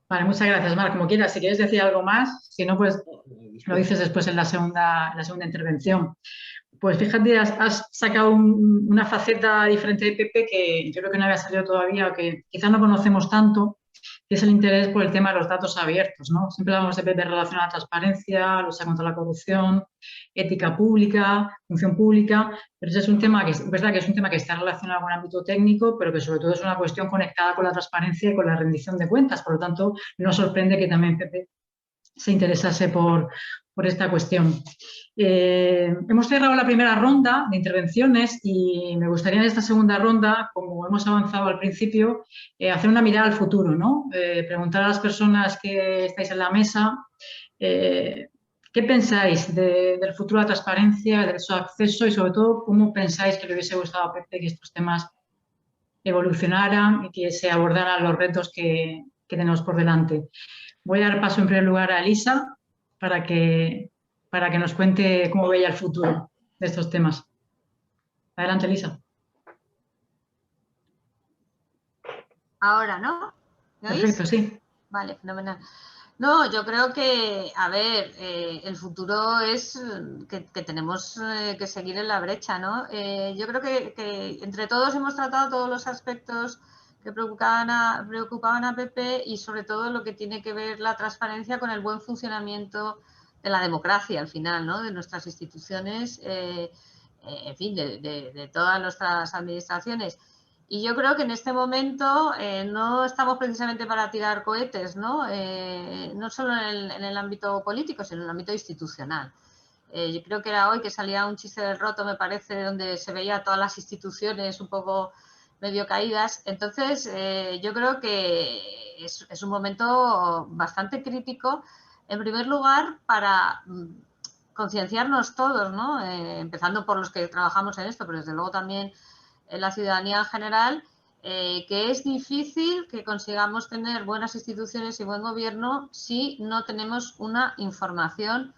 Vale, muchas gracias, Marc. Como quieras, si quieres decir algo más, si no, pues lo dices después en la segunda intervención. Pues fíjate, has sacado una faceta diferente de Pepe que yo creo que no había salido todavía o que quizás no conocemos tanto, que es el interés por el tema de los datos abiertos, ¿no? Siempre hablamos de Pepe relacionado a la transparencia, lucha contra la corrupción, ética pública, función pública, pero ese es un tema que es verdad que es un tema que está relacionado con el ámbito técnico, pero que sobre todo es una cuestión conectada con la transparencia y con la rendición de cuentas. Por lo tanto, no sorprende que también Pepe se interesase por esta cuestión. Hemos cerrado la primera ronda de intervenciones y me gustaría en esta segunda ronda, como hemos avanzado al principio, hacer una mirada al futuro, ¿no? Preguntar a las personas que estáis en la mesa ¿qué pensáis del futuro de la transparencia, de su acceso y sobre todo cómo pensáis que le hubiese gustado a Pepe que estos temas evolucionaran y que se abordaran los retos que tenemos por delante? Voy a dar paso en primer lugar a Elisa para que nos cuente cómo veía el futuro de estos temas. Adelante, Elisa. Ahora, ¿no? ¿Me oís? Perfecto, sí. Vale, fenomenal. No, yo creo que, a ver, el futuro es que tenemos que seguir en la brecha, ¿no? Yo creo que entre todos hemos tratado todos los aspectos que preocupaban a Pepe y sobre todo lo que tiene que ver la transparencia con el buen funcionamiento de la democracia al final, ¿no? De nuestras instituciones, en fin, de todas nuestras administraciones. Y yo creo que en este momento no estamos precisamente para tirar cohetes, ¿no? No solo en el ámbito político, sino en el ámbito institucional. Yo creo que era hoy que salía un chiste del roto, me parece, donde se veía todas las instituciones un poco medio caídas. Entonces, yo creo que es un momento bastante crítico, en primer lugar, para concienciarnos todos, ¿no? Empezando por los que trabajamos en esto, pero desde luego también en la ciudadanía en general, que es difícil que consigamos tener buenas instituciones y buen gobierno si no tenemos una información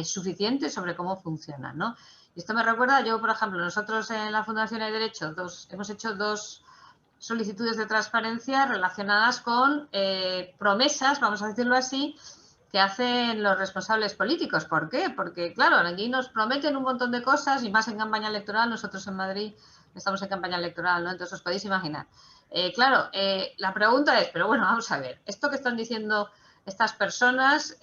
suficiente sobre cómo funcionan, ¿no? Y esto me recuerda, yo por ejemplo, nosotros en la Fundación Hay Derecho hemos hecho 2 solicitudes de transparencia relacionadas con promesas, vamos a decirlo así, que hacen los responsables políticos. ¿Por qué? Porque, claro, aquí nos prometen un montón de cosas y más en campaña electoral. Nosotros en Madrid estamos en campaña electoral, ¿no? Entonces os podéis imaginar. Claro, la pregunta es, pero bueno, vamos a ver, esto que están diciendo estas personas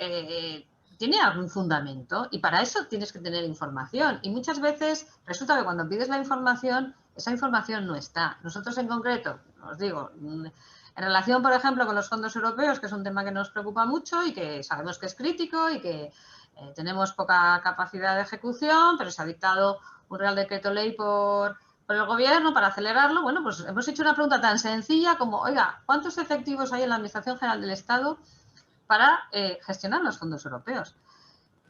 tiene algún fundamento y para eso tienes que tener información. Y muchas veces resulta que cuando pides la información, esa información no está. Nosotros en concreto, os digo, en relación, por ejemplo, con los fondos europeos, que es un tema que nos preocupa mucho y que sabemos que es crítico y que tenemos poca capacidad de ejecución, pero se ha dictado un Real Decreto Ley por el gobierno para acelerarlo. Bueno, pues hemos hecho una pregunta tan sencilla como, oiga, ¿cuántos efectivos hay en la Administración General del Estado para gestionar los fondos europeos?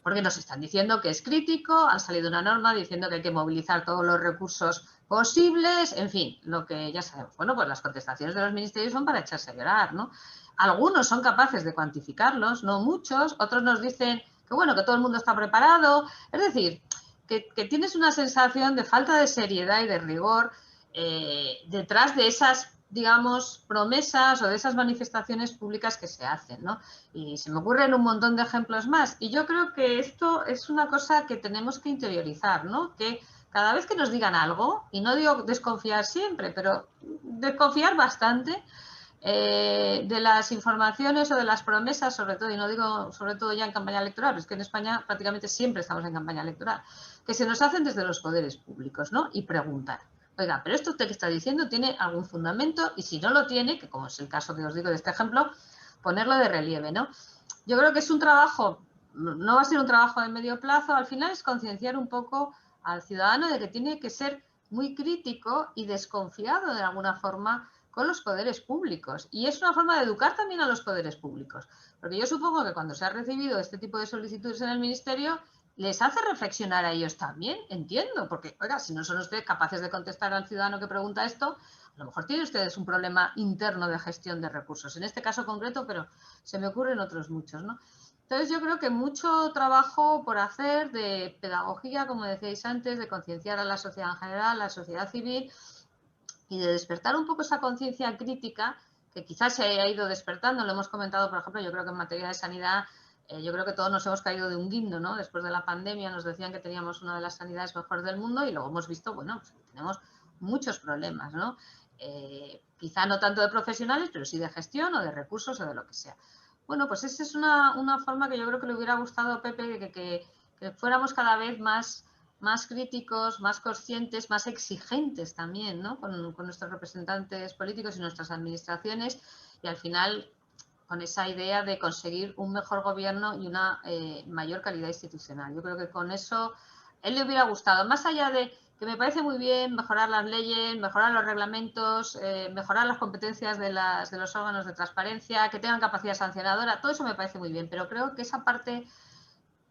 Porque nos están diciendo que es crítico, han salido una norma diciendo que hay que movilizar todos los recursos posibles, en fin, lo que ya sabemos. Bueno, pues las contestaciones de los ministerios son para echarse a llorar, ¿no? Algunos son capaces de cuantificarlos, no muchos, otros nos dicen que bueno, que todo el mundo está preparado, es decir, que tienes una sensación de falta de seriedad y de rigor detrás de esas, digamos, promesas o de esas manifestaciones públicas que se hacen, ¿no? Y se me ocurren un montón de ejemplos más. Y yo creo que esto es una cosa que tenemos que interiorizar, ¿no? Que cada vez que nos digan algo, y no digo desconfiar siempre, pero desconfiar bastante de las informaciones o de las promesas, sobre todo, y no digo sobre todo ya en campaña electoral, pero es que en España prácticamente siempre estamos en campaña electoral, que se nos hacen desde los poderes públicos, ¿no? Y preguntar, oiga, pero esto usted que está diciendo tiene algún fundamento y si no lo tiene, que como es el caso que os digo de este ejemplo, ponerlo de relieve, ¿no? Yo creo que es un trabajo, no va a ser un trabajo de medio plazo, al final es concienciar un poco al ciudadano de que tiene que ser muy crítico y desconfiado de alguna forma con los poderes públicos. Y es una forma de educar también a los poderes públicos. Porque yo supongo que cuando se ha recibido este tipo de solicitudes en el Ministerio, les hace reflexionar a ellos también, entiendo. Porque, oiga, si no son ustedes capaces de contestar al ciudadano que pregunta esto, a lo mejor tienen ustedes un problema interno de gestión de recursos. En este caso concreto, pero se me ocurren otros muchos, ¿no? Entonces yo creo que mucho trabajo por hacer de pedagogía, como decíais antes, de concienciar a la sociedad en general, a la sociedad civil, y de despertar un poco esa conciencia crítica que quizás se haya ido despertando. Lo hemos comentado, por ejemplo, yo creo que en materia de sanidad, yo creo que todos nos hemos caído de un guindo, ¿no? Después de la pandemia nos decían que teníamos una de las sanidades mejores del mundo y luego hemos visto, bueno, pues tenemos muchos problemas, ¿no? Quizá no tanto de profesionales, pero sí de gestión o de recursos o de lo que sea. Bueno, pues esa es una forma que yo creo que le hubiera gustado a Pepe, que fuéramos cada vez más críticos, más conscientes, más exigentes también, ¿no? Con nuestros representantes políticos y nuestras administraciones, y al final con esa idea de conseguir un mejor gobierno y una mayor calidad institucional. Yo creo que con eso él le hubiera gustado, más allá de que me parece muy bien mejorar las leyes, mejorar los reglamentos, mejorar las competencias de los órganos de transparencia, que tengan capacidad sancionadora, todo eso me parece muy bien, pero creo que esa parte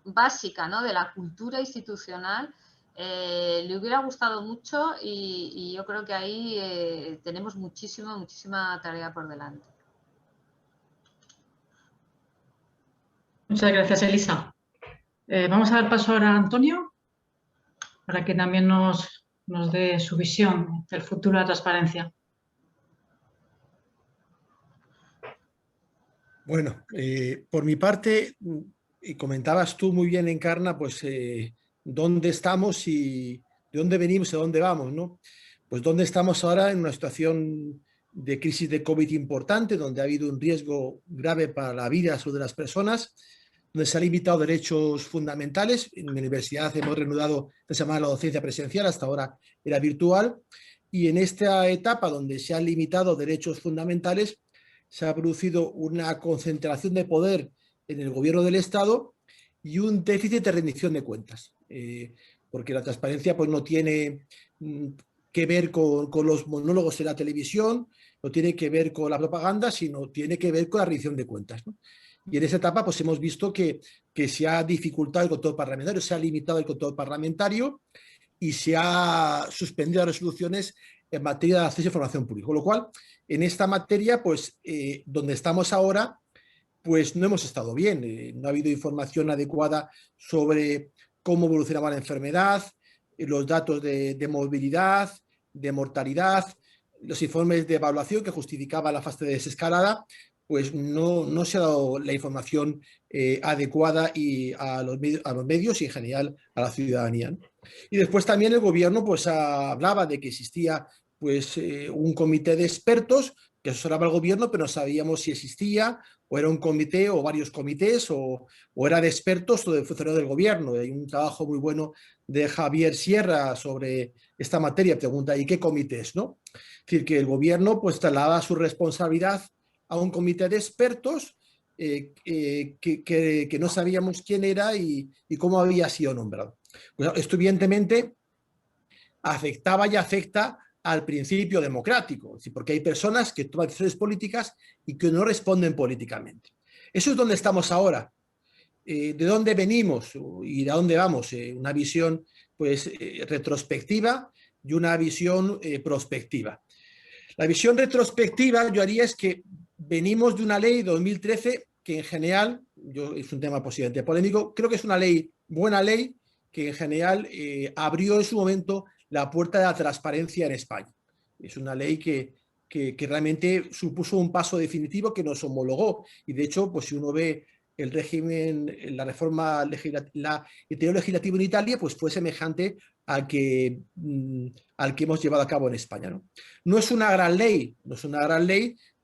básica, ¿no?, de la cultura institucional le hubiera gustado mucho, y yo creo que ahí tenemos muchísima tarea por delante. Muchas gracias, Elisa. Vamos a dar paso ahora a Antonio para que también nos dé su visión del futuro de la transparencia. Bueno, por mi parte, y comentabas tú muy bien, Encarna, pues dónde estamos y de dónde venimos y a dónde vamos, ¿no? Pues dónde estamos ahora en una situación de crisis de COVID importante, donde ha habido un riesgo grave para la vida y la salud de las personas, donde se han limitado derechos fundamentales. En mi universidad hemos reanudado esta semana la docencia presencial, hasta ahora era virtual, y en esta etapa donde se han limitado derechos fundamentales, se ha producido una concentración de poder en el gobierno del Estado y un déficit de rendición de cuentas, porque la transparencia pues, no tiene que ver con los monólogos en la televisión, no tiene que ver con la propaganda, sino tiene que ver con la rendición de cuentas, ¿no? Y en esa etapa pues, hemos visto que se ha dificultado el control parlamentario, se ha limitado el control parlamentario y se ha suspendido las resoluciones en materia de acceso a información pública. Con lo cual, en esta materia, pues, donde estamos ahora, pues no hemos estado bien. No ha habido información adecuada sobre cómo evolucionaba la enfermedad, los datos de movilidad, de mortalidad, los informes de evaluación que justificaban la fase de desescalada, pues no se ha dado la información adecuada y a los medios y en general a la ciudadanía, ¿no? Y después también el gobierno pues hablaba de que existía pues un comité de expertos que asesoraba al gobierno, pero no sabíamos si existía o era un comité o varios comités o era de expertos o de funcionarios del gobierno. Hay un trabajo muy bueno de Javier Sierra sobre esta materia, pregunta, ¿y qué comités, no? Es decir, que el gobierno pues trasladaba su responsabilidad a un comité de expertos que no sabíamos quién era y cómo había sido nombrado. Pues esto evidentemente afectaba y afecta al principio democrático, porque hay personas que toman decisiones políticas y que no responden políticamente. Eso es donde estamos ahora. ¿De dónde venimos y a dónde vamos? Una visión pues, retrospectiva y una visión prospectiva. La visión retrospectiva yo haría es que venimos de una ley de 2013 que en general, es un tema posiblemente polémico, creo que es una buena ley que en general abrió en su momento la puerta de la transparencia en España. Es una ley que realmente supuso un paso definitivo que nos homologó. Y de hecho, pues si uno ve el régimen, la reforma legislativa, el interior legislativo en Italia, pues fue semejante al que hemos llevado a cabo en España, ¿no? No es una gran ley,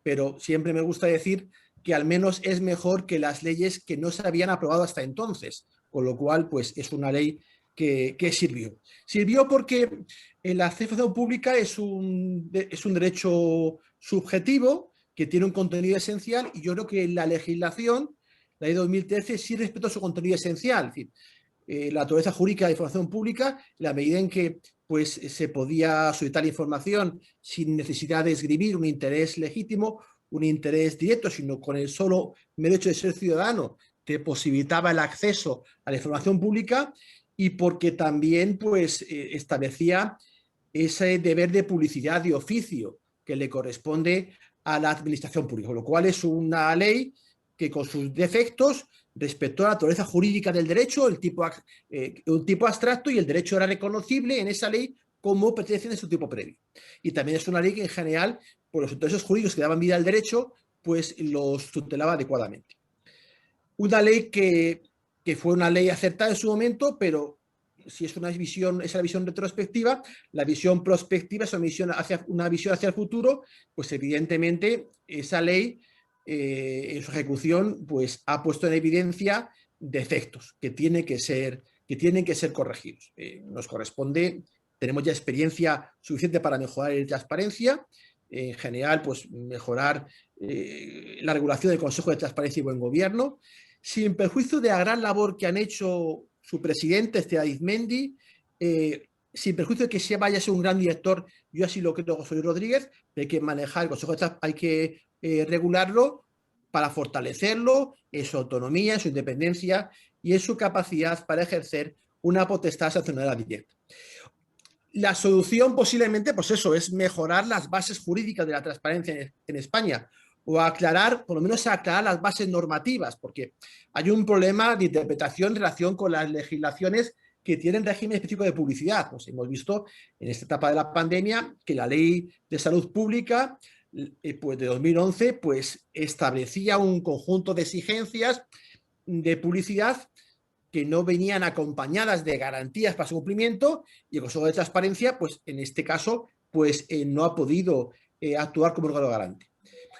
pero siempre me gusta decir que al menos es mejor que las leyes que no se habían aprobado hasta entonces, con lo cual pues es una ley que sirvió. Sirvió porque la acceso pública es un derecho subjetivo que tiene un contenido esencial y yo creo que la legislación, la ley de 2013, sí respetó su contenido esencial. Es decir, la naturaleza jurídica de información pública, la medida en que pues, se podía solicitar información sin necesidad de esgrimir un interés legítimo, un interés directo, sino con el solo mero hecho de ser ciudadano, te posibilitaba el acceso a la información pública y porque también pues, establecía ese deber de publicidad de oficio que le corresponde a la administración pública, lo cual es una ley que con sus defectos respetó la naturaleza jurídica del derecho, un tipo abstracto, y el derecho era reconocible en esa ley como perteneciente a su tipo previo. Y también es una ley que en general, por los intereses jurídicos que daban vida al derecho, pues los tutelaba adecuadamente. Una ley que fue una ley acertada en su momento, pero si es una visión, esa visión retrospectiva, la visión prospectiva es una visión hacia el futuro, pues evidentemente esa ley en su ejecución pues ha puesto en evidencia defectos que tienen que ser corregidos. Nos corresponde, tenemos ya experiencia suficiente para mejorar la transparencia, en general pues mejorar la regulación del Consejo de Transparencia y Buen Gobierno, sin perjuicio de la gran labor que han hecho su presidente, Arizmendi, sin perjuicio de que se vaya a ser un gran director, yo así lo creo, José Luis Rodríguez, hay que manejar el Consejo de Transparencia, hay que regularlo para fortalecerlo en su autonomía, en su independencia y en su capacidad para ejercer una potestad sancionadora directa. La solución posiblemente, pues eso, es mejorar las bases jurídicas de la transparencia en España, o aclarar, por lo menos aclarar las bases normativas, porque hay un problema de interpretación en relación con las legislaciones que tienen régimen específico de publicidad. Pues hemos visto en esta etapa de la pandemia que la Ley de Salud Pública pues de 2011 pues establecía un conjunto de exigencias de publicidad que no venían acompañadas de garantías para su cumplimiento, y el Consejo de Transparencia, pues en este caso, pues no ha podido actuar como órgano garante.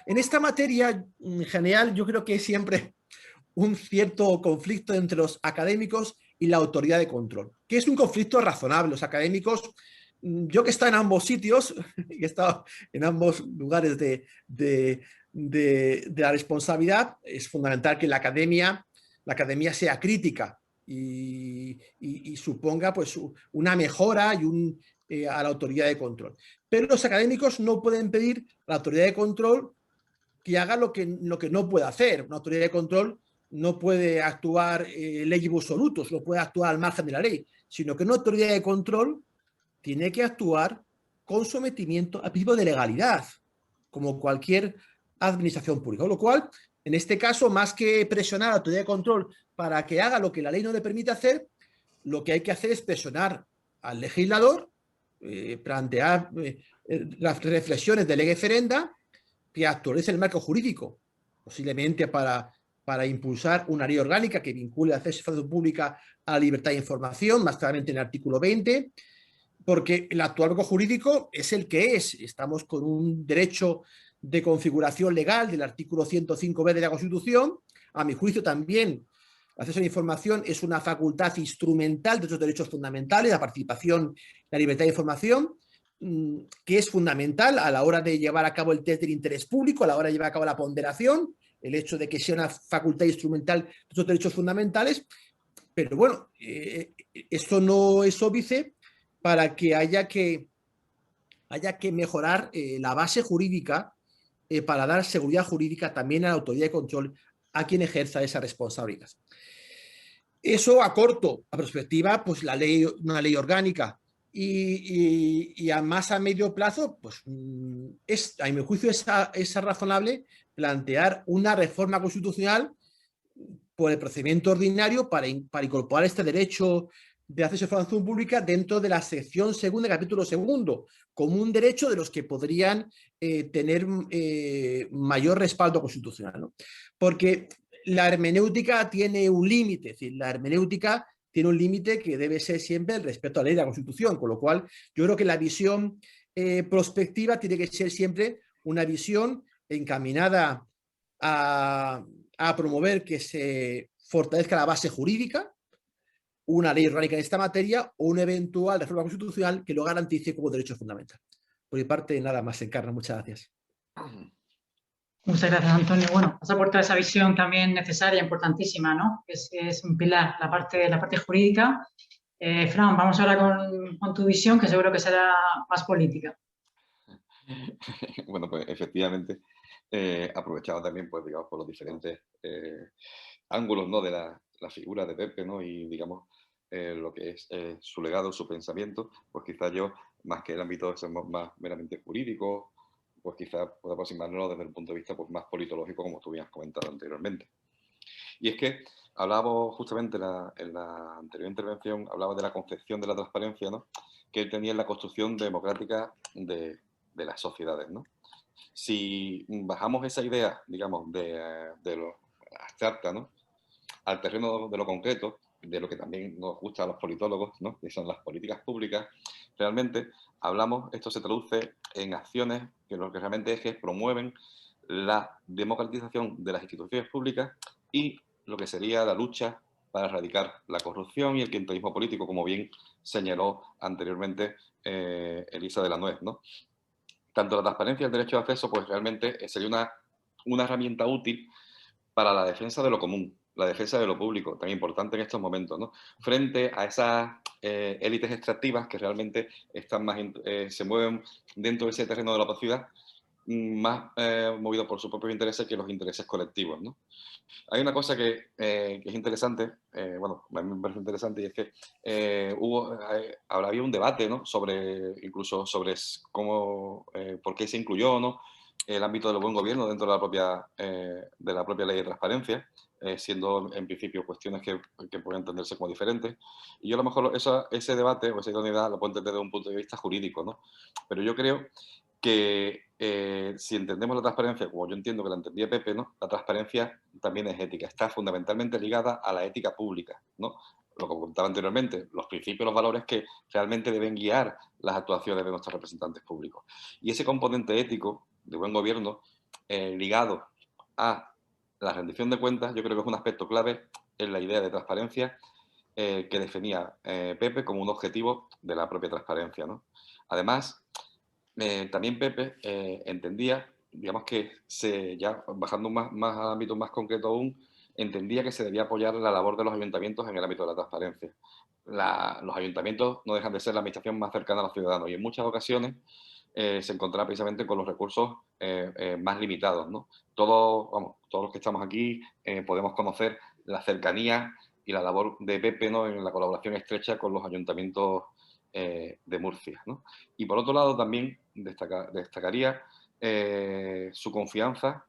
En esta materia, en general, yo creo que hay siempre un cierto conflicto entre los académicos y la autoridad de control, que es un conflicto razonable. Los académicos, yo que he estado en ambos sitios, he estado en ambos lugares de la responsabilidad, es fundamental que la academia sea crítica y suponga pues una mejora a la autoridad de control. Pero los académicos no pueden pedir a la autoridad de control que haga lo que no puede hacer. Una autoridad de control no puede actuar legibus solutus, no puede actuar al margen de la ley, sino que una autoridad de control tiene que actuar con sometimiento al principio de legalidad, como cualquier administración pública. Con lo cual, en este caso, más que presionar a la autoridad de control para que haga lo que la ley no le permite hacer, lo que hay que hacer es presionar al legislador, plantear las reflexiones de lege ferenda, que actualice el marco jurídico, posiblemente para impulsar una ley orgánica que vincule el acceso a la información pública a la libertad de información, más claramente en el artículo 20, porque el actual marco jurídico es el que es. Estamos con un derecho de configuración legal del artículo 105b de la Constitución. A mi juicio también el acceso a la información es una facultad instrumental de otros derechos fundamentales, la participación, la libertad de información, que es fundamental a la hora de llevar a cabo el test del interés público, a la hora de llevar a cabo la ponderación, el hecho de que sea una facultad instrumental de otros derechos fundamentales. Pero bueno, esto no es óbice para que haya que mejorar la base jurídica para dar seguridad jurídica también a la autoridad de control a quien ejerza esa responsabilidad. Eso a corto, a perspectiva, pues una ley orgánica, y más a medio plazo, pues a mi juicio es razonable plantear una reforma constitucional por el procedimiento ordinario para incorporar este derecho de acceso a información pública dentro de la sección segunda, capítulo segundo, como un derecho de los que podrían tener mayor respaldo constitucional, ¿no? Porque la hermenéutica tiene un límite, es decir, la hermenéutica tiene un límite que debe ser siempre el respeto a la ley de la Constitución, con lo cual yo creo que la visión prospectiva tiene que ser siempre una visión encaminada a promover que se fortalezca la base jurídica, una ley orgánica en esta materia o una eventual reforma constitucional que lo garantice como derecho fundamental. Por mi parte, nada más, Encarna. Muchas gracias. Muchas gracias, Antonio. Bueno, has aportado esa visión también necesaria, importantísima, ¿no? Es un pilar, la parte jurídica. Fran, vamos ahora con tu visión, que seguro que será más política. Bueno, pues efectivamente, aprovechado también, pues digamos, por los diferentes ángulos, ¿no?, de la figura de Pepe, ¿no?, y digamos lo que es su legado, su pensamiento, pues quizás yo, más que el ámbito más meramente jurídico, pues quizás pueda aproximarnos desde el punto de vista pues más politológico, como tú bien has comentado anteriormente. Y es que hablábamos justamente en la anterior intervención, hablaba de la concepción de la transparencia, ¿no?, que él tenía en la construcción democrática de las sociedades, ¿no? Si bajamos esa idea, digamos, de lo abstracta, ¿no?, al terreno de lo concreto, de lo que también nos gusta a los politólogos, ¿no?, que son las políticas públicas, realmente esto se traduce en acciones que lo que realmente es que promueven la democratización de las instituciones públicas y lo que sería la lucha para erradicar la corrupción y el clientelismo político, como bien señaló anteriormente Elisa de la Nuez, ¿no? Tanto la transparencia y el derecho de acceso, pues realmente sería una herramienta útil para la defensa de lo común, la defensa de lo público, tan importante en estos momentos, ¿no?, frente a esas élites extractivas que realmente están se mueven dentro de ese terreno de la opacidad, más movidos por sus propios intereses que los intereses colectivos, ¿no? Hay una cosa que es interesante, bueno, a mí me parece interesante, y es que había un debate, ¿no?, incluso sobre por qué se incluyó, ¿no?, el ámbito del buen gobierno dentro de la propia ley de transparencia, siendo en principio cuestiones que pueden entenderse como diferentes. Y yo a lo mejor ese debate o esa idoneidad lo puedo entender desde un punto de vista jurídico, ¿no? Pero yo creo que si entendemos la transparencia, como yo entiendo que la entendía Pepe, ¿no?, la transparencia también es ética, está fundamentalmente ligada a la ética pública, ¿no? Lo que comentaba anteriormente, los principios, los valores que realmente deben guiar las actuaciones de nuestros representantes públicos. Y ese componente ético de buen gobierno, ligado a la rendición de cuentas, yo creo que es un aspecto clave en la idea de transparencia que definía Pepe como un objetivo de la propia transparencia, ¿no? Además, también Pepe entendía, digamos que ya bajando más al ámbito más concreto aún, entendía que se debía apoyar la labor de los ayuntamientos en el ámbito de la transparencia. Los ayuntamientos no dejan de ser la administración más cercana a los ciudadanos y en muchas ocasiones se encontraba precisamente con los recursos más limitados, ¿no? Todos los que estamos aquí podemos conocer la cercanía y la labor de Pepe, ¿no?, en la colaboración estrecha con los ayuntamientos de Murcia, ¿no? Y por otro lado también destacaría su confianza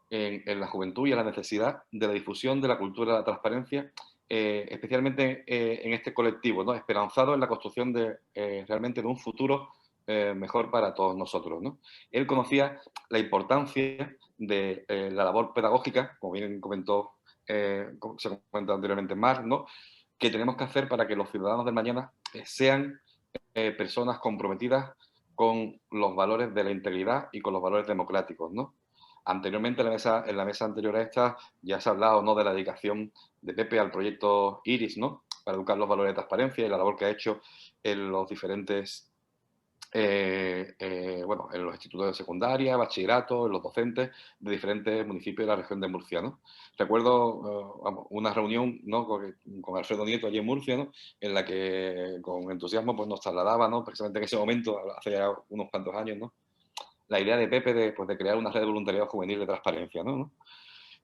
en la juventud y en la necesidad de la difusión de la cultura de la transparencia, especialmente en este colectivo, ¿no?, esperanzado en la construcción realmente de un futuro mejor para todos nosotros, ¿no? Él conocía la importancia de la labor pedagógica, como bien se comentó anteriormente Marc, ¿no?, que tenemos que hacer para que los ciudadanos del mañana sean personas comprometidas con los valores de la integridad y con los valores democráticos, ¿no? Anteriormente, en la mesa anterior a esta, ya se ha hablado, ¿no?, de la dedicación de Pepe al proyecto IRIS, ¿no?, para educar los valores de transparencia y la labor que ha hecho en los diferentes en los institutos de secundaria, bachillerato, en los docentes de diferentes municipios de la región de Murcia, ¿no? Recuerdo una reunión, ¿no?, con Alfredo Nieto allí en Murcia, ¿no?, en la que con entusiasmo pues, nos trasladaba, ¿no?, precisamente en ese momento, hace ya unos cuantos años, ¿no?, la idea de Pepe de crear una red de voluntariado juvenil de transparencia, ¿no?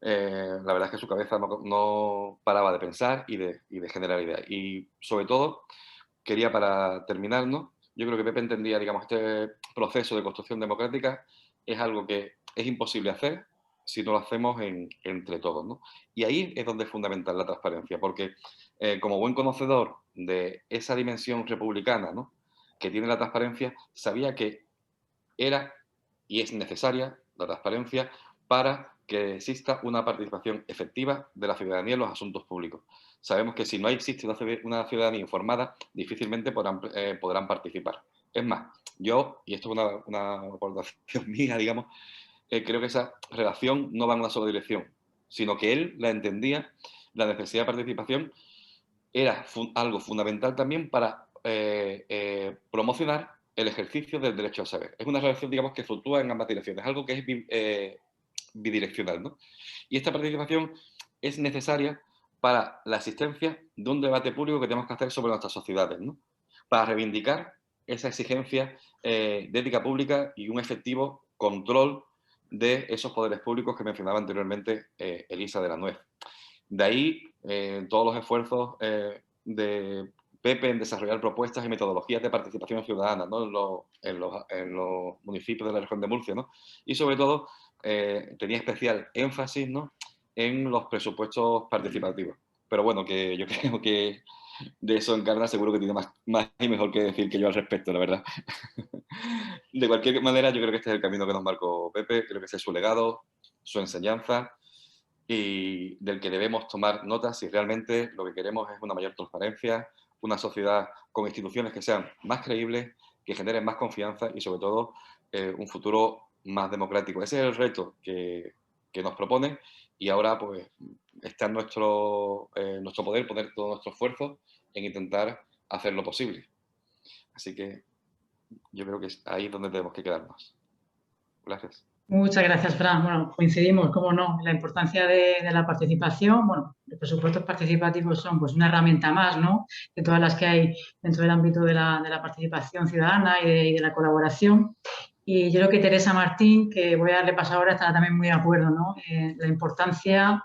La verdad es que su cabeza no paraba de pensar y de generar ideas. Y sobre todo, quería para terminar, ¿no?, yo creo que Pepe entendía, digamos, este proceso de construcción democrática es algo que es imposible hacer si no lo hacemos entre todos, ¿no? Y ahí es donde es fundamental la transparencia, porque como buen conocedor de esa dimensión republicana, ¿no?, que tiene la transparencia, sabía que era y es necesaria la transparencia para que exista una participación efectiva de la ciudadanía en los asuntos públicos. Sabemos que si no existe una ciudadanía informada, difícilmente podrán participar. Es más, yo, y esto es una aportación mía, digamos, creo que esa relación no va en una sola dirección, sino que él la entendía, la necesidad de participación era algo fundamental también para promocionar el ejercicio del derecho a saber. Es una relación, digamos, que fluctúa en ambas direcciones, algo que es bidireccional, ¿no? Y esta participación es necesaria para la existencia de un debate público que tenemos que hacer sobre nuestras sociedades, ¿no?, para reivindicar esa exigencia de ética pública y un efectivo control de esos poderes públicos que mencionaba anteriormente Elisa de la Nuez. De ahí todos los esfuerzos de Pepe en desarrollar propuestas y metodologías de participación ciudadana, ¿no?, en los municipios de la región de Murcia, ¿no? Y sobre todo tenía especial énfasis, ¿no?, en los presupuestos participativos. Pero bueno, que yo creo que de eso Encarna seguro que tiene más y mejor que decir que yo al respecto, la verdad. De cualquier manera, yo creo que este es el camino que nos marcó Pepe, creo que ese es su legado, su enseñanza, y del que debemos tomar nota si realmente lo que queremos es una mayor transparencia, una sociedad con instituciones que sean más creíbles, que generen más confianza y sobre todo un futuro más democrático. Ese es el reto que nos propone y ahora pues está en nuestro poder poner todo nuestro esfuerzo en intentar hacer lo posible. Así que yo creo que es ahí donde tenemos que quedarnos. Gracias. Muchas gracias, Fran. Bueno, coincidimos, cómo no, en la importancia de la participación. Bueno, los presupuestos participativos son pues una herramienta más, ¿no?, de todas las que hay dentro del ámbito de la participación ciudadana y de la colaboración. Y yo creo que Teresa Martín, que voy a darle paso ahora, está también muy de acuerdo, ¿no?, la importancia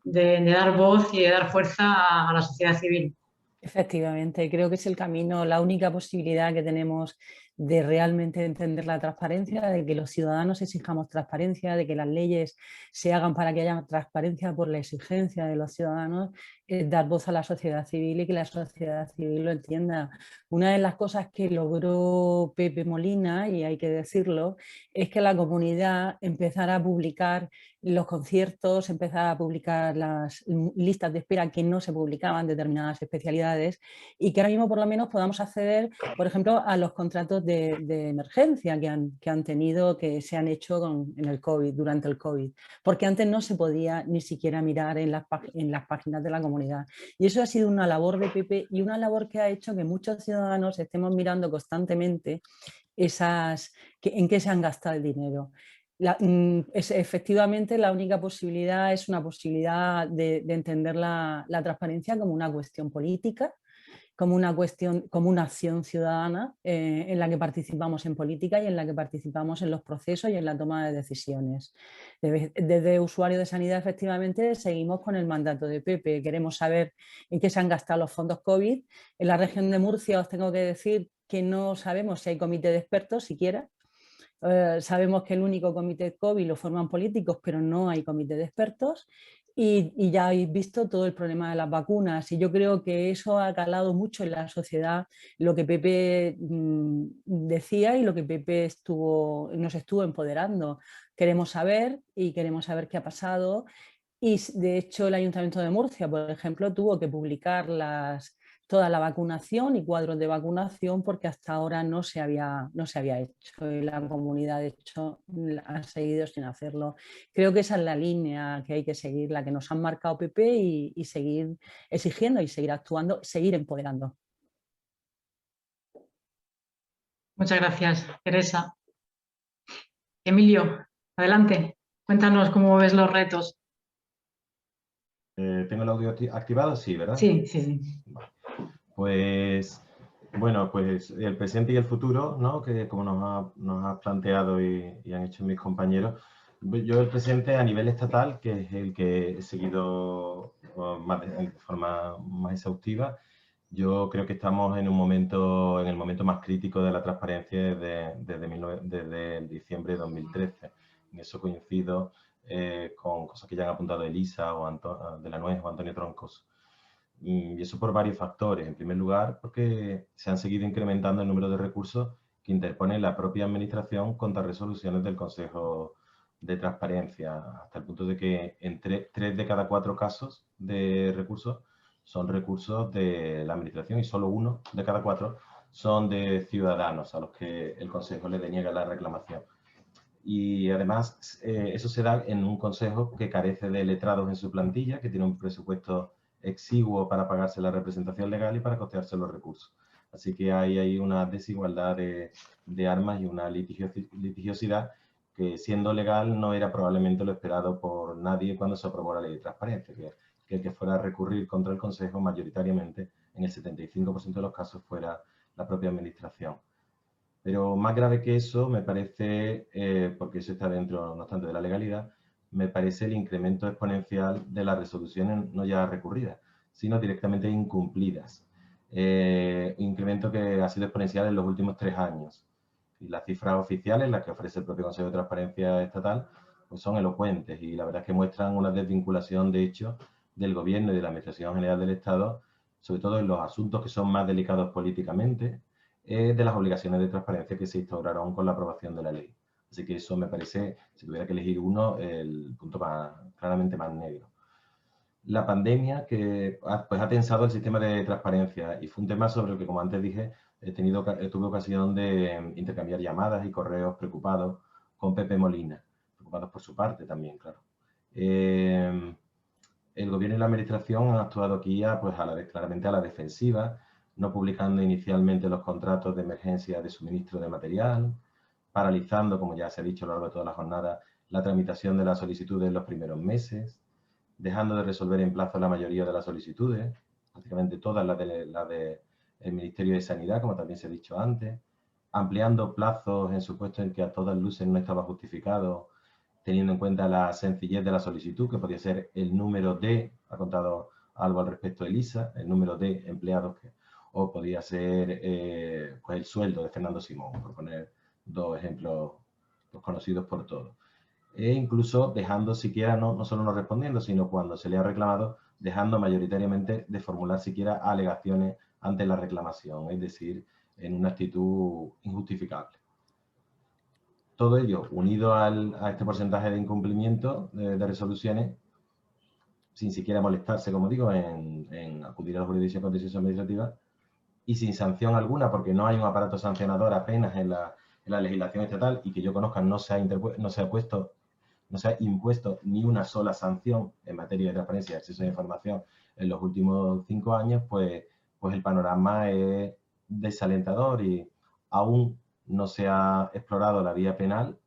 de dar voz y de dar fuerza a la sociedad civil. Efectivamente, creo que es el camino, la única posibilidad que tenemos de realmente entender la transparencia, de que los ciudadanos exijamos transparencia, de que las leyes se hagan para que haya transparencia por la exigencia de los ciudadanos, es dar voz a la sociedad civil y que la sociedad civil lo entienda. Una de las cosas que logró Pepe Molina, y hay que decirlo, es que la comunidad empezara a publicar los conciertos, empezara a publicar las listas de espera que no se publicaban, determinadas especialidades, y que ahora mismo por lo menos podamos acceder, por ejemplo, a los contratos de emergencia que han tenido, que se han hecho en el COVID, durante el COVID, porque antes no se podía ni siquiera mirar en las páginas de la comunidad. Y eso ha sido una labor de Pepe y una labor que ha hecho que muchos ciudadanos estemos mirando constantemente en qué se han gastado el dinero. Efectivamente, la única posibilidad es una posibilidad de entender la transparencia como una cuestión política, como una acción ciudadana en la que participamos en política y en la que participamos en los procesos y en la toma de decisiones. Desde Usuario de Sanidad, efectivamente, seguimos con el mandato de Pepe. Queremos saber en qué se han gastado los fondos COVID. En la región de Murcia os tengo que decir que no sabemos si hay comité de expertos siquiera. Sabemos que el único comité COVID lo forman políticos, pero no hay comité de expertos. Y ya habéis visto todo el problema de las vacunas, y yo creo que eso ha calado mucho en la sociedad, lo que Pepe decía y lo que Pepe nos estuvo empoderando. Queremos saber qué ha pasado, y de hecho el Ayuntamiento de Murcia, por ejemplo, tuvo que publicar toda la vacunación y cuadros de vacunación porque hasta ahora no se había hecho, y la comunidad de hecho ha seguido sin hacerlo. Creo que esa es la línea que hay que seguir, la que nos han marcado Pepe, y seguir exigiendo y seguir actuando, seguir empoderando. Muchas gracias, Teresa. Emilio, adelante, cuéntanos cómo ves los retos. ¿Tengo el audio activado? Sí, ¿verdad? Sí. Pues, bueno, pues el presente y el futuro, ¿no?, que como nos ha planteado y han hecho mis compañeros. Yo el presente a nivel estatal, que es el que he seguido de forma más exhaustiva, yo creo que estamos en el momento más crítico de la transparencia desde diciembre de 2013. En eso coincido con cosas que ya han apuntado Elisa de la Nuez o Antonio Troncos. Y eso por varios factores. En primer lugar, porque se han seguido incrementando el número de recursos que interpone la propia administración contra resoluciones del Consejo de Transparencia, hasta el punto de que en 3 de cada 4 casos de recursos son recursos de la administración y solo 1 de cada 4 son de ciudadanos a los que el Consejo le deniega la reclamación. Y además eso se da en un Consejo que carece de letrados en su plantilla, que tiene un presupuesto exiguo para pagarse la representación legal y para costearse los recursos. Así que hay ahí una desigualdad de armas y una litigiosidad que, siendo legal, no era probablemente lo esperado por nadie cuando se aprobó la ley de transparencia, que el que fuera a recurrir contra el Consejo mayoritariamente, en el 75% de los casos, fuera la propia administración. Pero más grave que eso, me parece, porque eso está dentro, no obstante, de la legalidad, me parece el incremento exponencial de las resoluciones no ya recurridas, sino directamente incumplidas. Incremento que ha sido exponencial en los últimos 3 años. Y las cifras oficiales, las que ofrece el propio Consejo de Transparencia Estatal, pues son elocuentes y la verdad es que muestran una desvinculación, de hecho, del Gobierno y de la Administración General del Estado, sobre todo en los asuntos que son más delicados políticamente, de las obligaciones de transparencia que se instauraron con la aprobación de la ley. Así que eso me parece, si tuviera que elegir uno, el punto claramente más negro. La pandemia que pues, ha tensado el sistema de transparencia y fue un tema sobre el que, como antes dije, tuve ocasión de intercambiar llamadas y correos preocupados con Pepe Molina, preocupados por su parte también, claro. El Gobierno y la Administración han actuado aquí pues, claramente a la defensiva, no publicando inicialmente los contratos de emergencia de suministro de material, paralizando, como ya se ha dicho a lo largo de toda la jornada, la tramitación de las solicitudes en los primeros meses, dejando de resolver en plazo la mayoría de las solicitudes, prácticamente todas las del Ministerio de Sanidad, como también se ha dicho antes, ampliando plazos en supuestos en que a todas luces no estaba justificado, teniendo en cuenta la sencillez de la solicitud, que podía ser el número de, ha contado algo al respecto Elisa, el número de empleados, o podía ser pues el sueldo de Fernando Simón, por poner dos ejemplos pues, conocidos por todos. E incluso dejando siquiera, no solo no respondiendo, sino cuando se le ha reclamado, dejando mayoritariamente de formular siquiera alegaciones ante la reclamación, es decir, en una actitud injustificable. Todo ello unido a este porcentaje de incumplimiento de resoluciones, sin siquiera molestarse, como digo, en acudir a la jurisdicción contencioso administrativa y sin sanción alguna, porque no hay un aparato sancionador apenas en la legislación estatal y que yo conozca no se ha impuesto ni una sola sanción en materia de transparencia y acceso a información en los últimos 5 años, pues el panorama es desalentador y aún no se ha explorado la vía penal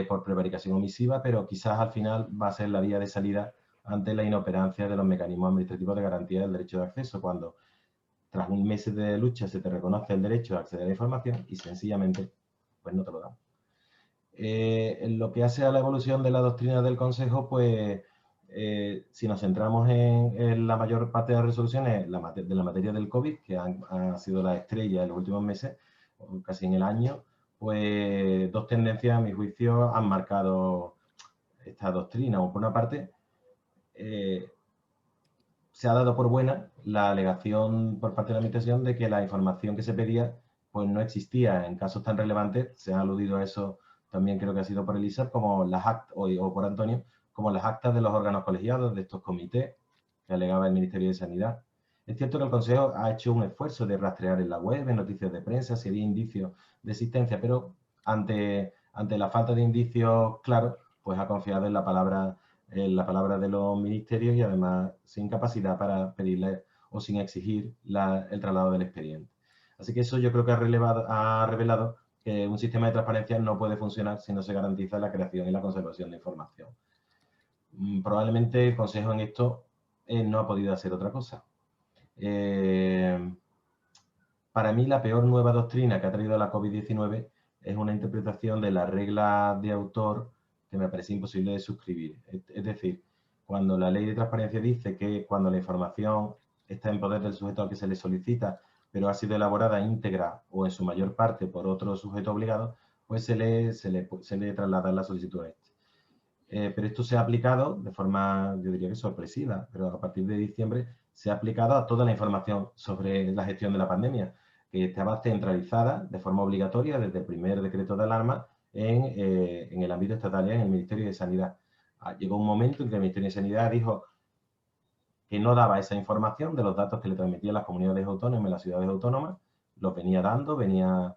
por prevaricación omisiva, pero quizás al final va a ser la vía de salida ante la inoperancia de los mecanismos administrativos de garantía del derecho de acceso, cuando tras un mes de lucha se te reconoce el derecho a acceder a la información y sencillamente pues no te lo dan. En lo que hace a la evolución de la doctrina del Consejo, pues si nos centramos en la mayor parte de las resoluciones de la materia del COVID, que ha sido la estrella en los últimos meses, casi en el año, pues dos tendencias, a mi juicio, han marcado esta doctrina. Por una parte, se ha dado por buena la alegación por parte de la Administración de que la información que se pedía pues no existía en casos tan relevantes. Se ha aludido a eso también, creo que ha sido por Elisa, como las actas, o por Antonio, como las actas de los órganos colegiados de estos comités que alegaba el Ministerio de Sanidad. Es cierto que el Consejo ha hecho un esfuerzo de rastrear en la web, en noticias de prensa, si había indicios de existencia, pero ante la falta de indicios claros, pues ha confiado en la palabra de los ministerios y además sin capacidad para pedirle o sin exigir el traslado del expediente. Así que eso yo creo que ha revelado que un sistema de transparencia no puede funcionar si no se garantiza la creación y la conservación de información. Probablemente el Consejo en esto no ha podido hacer otra cosa. Para mí la peor nueva doctrina que ha traído la COVID-19 es una interpretación de la regla de autor que me parece imposible de suscribir. Es decir, cuando la ley de transparencia dice que cuando la información está en poder del sujeto al que se le solicita, pero ha sido elaborada íntegra o en su mayor parte por otro sujeto obligado, pues se le traslada la solicitud a este. Pero esto se ha aplicado de forma, yo diría que sorpresiva, pero a partir de diciembre se ha aplicado a toda la información sobre la gestión de la pandemia, que estaba centralizada de forma obligatoria desde el primer decreto de alarma en el ámbito estatal y en el Ministerio de Sanidad. Llegó un momento en que el Ministerio de Sanidad dijo que no daba esa información de los datos que le transmitían las comunidades autónomas y las ciudades autónomas, los venía dando, venían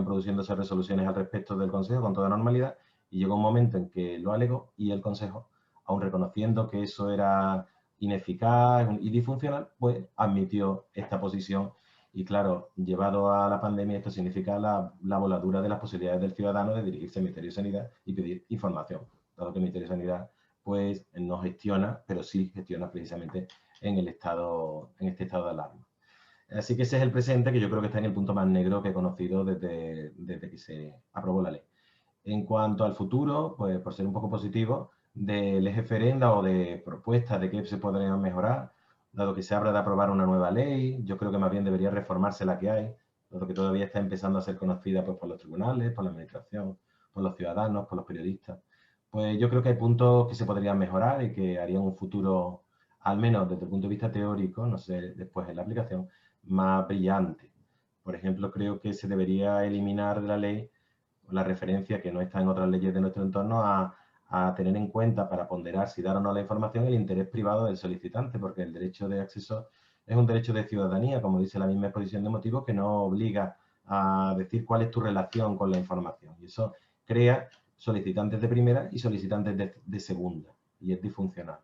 produciéndose resoluciones al respecto del Consejo con toda normalidad, y llegó un momento en que lo alegó y el Consejo, aun reconociendo que eso era ineficaz y disfuncional, pues admitió esta posición. Y claro, llevado a la pandemia, esto significa la voladura de las posibilidades del ciudadano de dirigirse al Ministerio de Sanidad y pedir información, dado que el Ministerio de Sanidad pues no gestiona, pero sí gestiona precisamente en este estado de alarma. Así que ese es el presente, que yo creo que está en el punto más negro que he conocido desde que se aprobó la ley. En cuanto al futuro, pues por ser un poco positivo, del eje ferenda o de propuestas de qué se podría mejorar, dado que se habla de aprobar una nueva ley, yo creo que más bien debería reformarse la que hay, dado que todavía está empezando a ser conocida pues, por los tribunales, por la administración, por los ciudadanos, por los periodistas. pues yo creo que hay puntos que se podrían mejorar y que harían un futuro, al menos desde el punto de vista teórico, no sé, después en la aplicación, más brillante. Por ejemplo, creo que se debería eliminar de la ley la referencia, que no está en otras leyes de nuestro entorno, a tener en cuenta para ponderar si dar o no la información el interés privado del solicitante, porque el derecho de acceso es un derecho de ciudadanía, como dice la misma exposición de motivos, que no obliga a decir cuál es tu relación con la información. Y eso crea solicitantes de primera y solicitantes de segunda, y es disfuncional.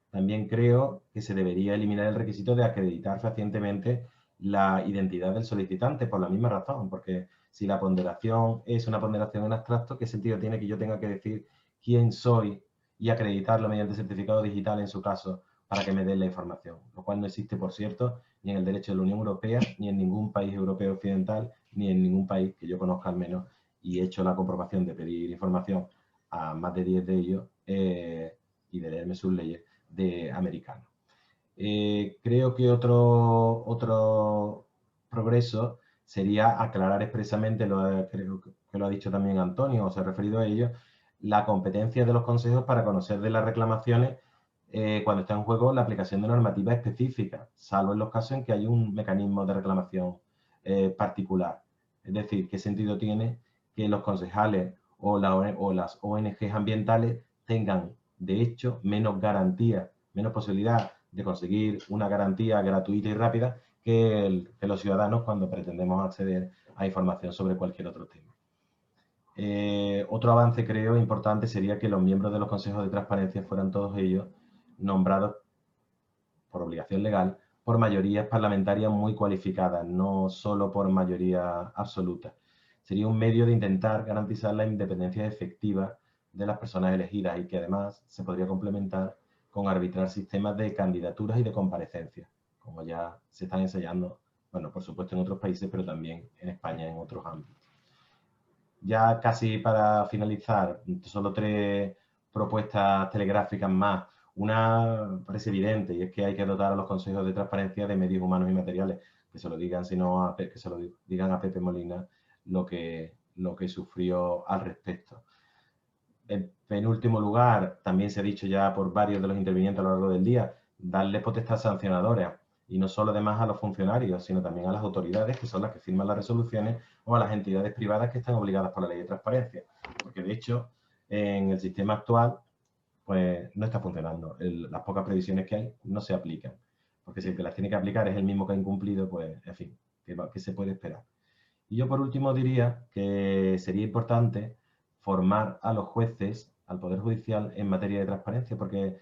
También creo que se debería eliminar el requisito de acreditar fehacientemente la identidad del solicitante por la misma razón, porque si la ponderación es una ponderación en abstracto, ¿qué sentido tiene que yo tenga que decir quién soy y acreditarlo mediante certificado digital en su caso para que me den la información? Lo cual no existe, por cierto, ni en el derecho de la Unión Europea, ni en ningún país europeo occidental, ni en ningún país que yo conozca al menos, y he hecho la comprobación de pedir información a más de 10 de ellos y de leerme sus leyes de americanos. Creo que otro progreso sería aclarar expresamente, creo que lo ha dicho también Antonio, o se ha referido a ello, la competencia de los consejos para conocer de las reclamaciones cuando está en juego la aplicación de normativa específica, salvo en los casos en que hay un mecanismo de reclamación particular. Es decir, ¿qué sentido tiene que los concejales o las ONGs ambientales tengan, de hecho, menos garantía, menos posibilidad de conseguir una garantía gratuita y rápida que los ciudadanos cuando pretendemos acceder a información sobre cualquier otro tema? Otro avance, creo, importante sería que los miembros de los consejos de transparencia fueran todos ellos nombrados por obligación legal por mayorías parlamentarias muy cualificadas, no solo por mayoría absoluta. Sería un medio de intentar garantizar la independencia efectiva de las personas elegidas y que además se podría complementar con arbitrar sistemas de candidaturas y de comparecencias, como ya se están ensayando, bueno, por supuesto en otros países, pero también en España en otros ámbitos. Ya casi para finalizar, solo 3 propuestas telegráficas más. Una parece evidente y es que hay que dotar a los consejos de transparencia de medios humanos y materiales, que se lo digan, que se lo digan a Pepe Molina lo que sufrió al respecto. En penúltimo lugar, también se ha dicho ya por varios de los intervinientes a lo largo del día, darle potestad sancionadora, y no solo además a los funcionarios, sino también a las autoridades, que son las que firman las resoluciones, o a las entidades privadas que están obligadas por la ley de transparencia. Porque de hecho, en el sistema actual, pues no está funcionando. Las pocas previsiones que hay no se aplican. Porque si el que las tiene que aplicar es el mismo que ha incumplido, pues, en fin, ¿qué se puede esperar? Y yo por último diría que sería importante formar a los jueces, al Poder Judicial, en materia de transparencia, porque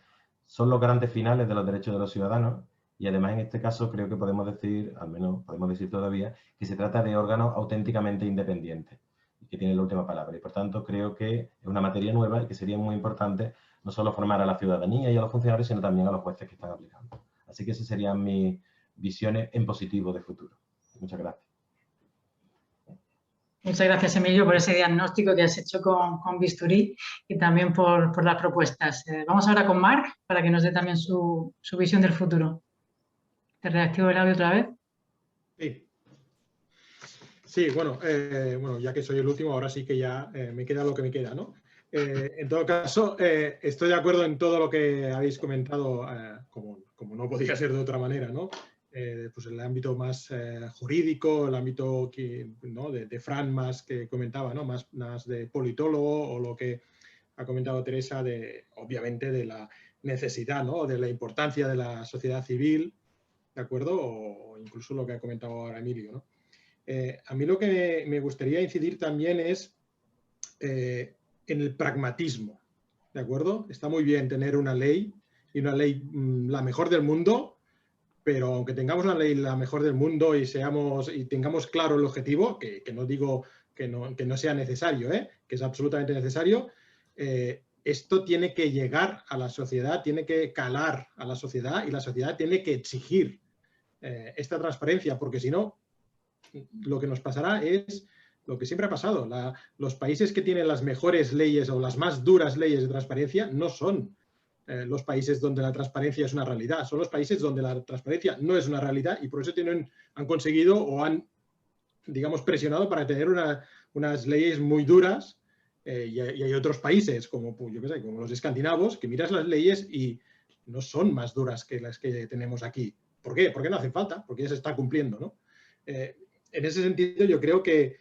son los garantes finales de los derechos de los ciudadanos y además en este caso creo que podemos decir, al menos podemos decir todavía, que se trata de órganos auténticamente independientes y que tienen la última palabra. Y por tanto creo que es una materia nueva y que sería muy importante no solo formar a la ciudadanía y a los funcionarios, sino también a los jueces que están aplicando. Así que esas serían mis visiones en positivo de futuro. Muchas gracias. Muchas gracias, Emilio, por ese diagnóstico que has hecho con Bisturí y también por las propuestas. Vamos ahora con Marc para que nos dé también su visión del futuro. ¿Te reactivo el audio otra vez? Sí. Sí, bueno, ya que soy el último, ahora sí que ya me queda lo que me queda, ¿no? En todo caso, estoy de acuerdo en todo lo que habéis comentado, como no podía ser de otra manera, ¿no? Pues el ámbito más jurídico, el ámbito ¿no? de Fran más que comentaba, ¿no? más de politólogo, o lo que ha comentado Teresa, obviamente de la necesidad, ¿no? de la importancia de la sociedad civil, ¿de acuerdo? O incluso lo que ha comentado ahora Emilio, ¿no? A mí lo que me gustaría incidir también es en el pragmatismo, ¿de acuerdo? Está muy bien tener una ley, y una ley la mejor del mundo, pero aunque tengamos una ley la mejor del mundo y tengamos claro el objetivo, que no digo que no sea necesario, que es absolutamente necesario, esto tiene que llegar a la sociedad, tiene que calar a la sociedad, y la sociedad tiene que exigir esta transparencia, porque si no, lo que nos pasará es lo que siempre ha pasado. Los países que tienen las mejores leyes o las más duras leyes de transparencia no son los países donde la transparencia es una realidad, son los países donde la transparencia no es una realidad, y por eso han conseguido o han, digamos, presionado para tener unas leyes muy duras y hay otros países, como, pues, yo qué sé, como los escandinavos, que miras las leyes y no son más duras que las que tenemos aquí. ¿Por qué? Porque no hacen falta, porque ya se está cumpliendo, ¿no? En ese sentido, yo creo que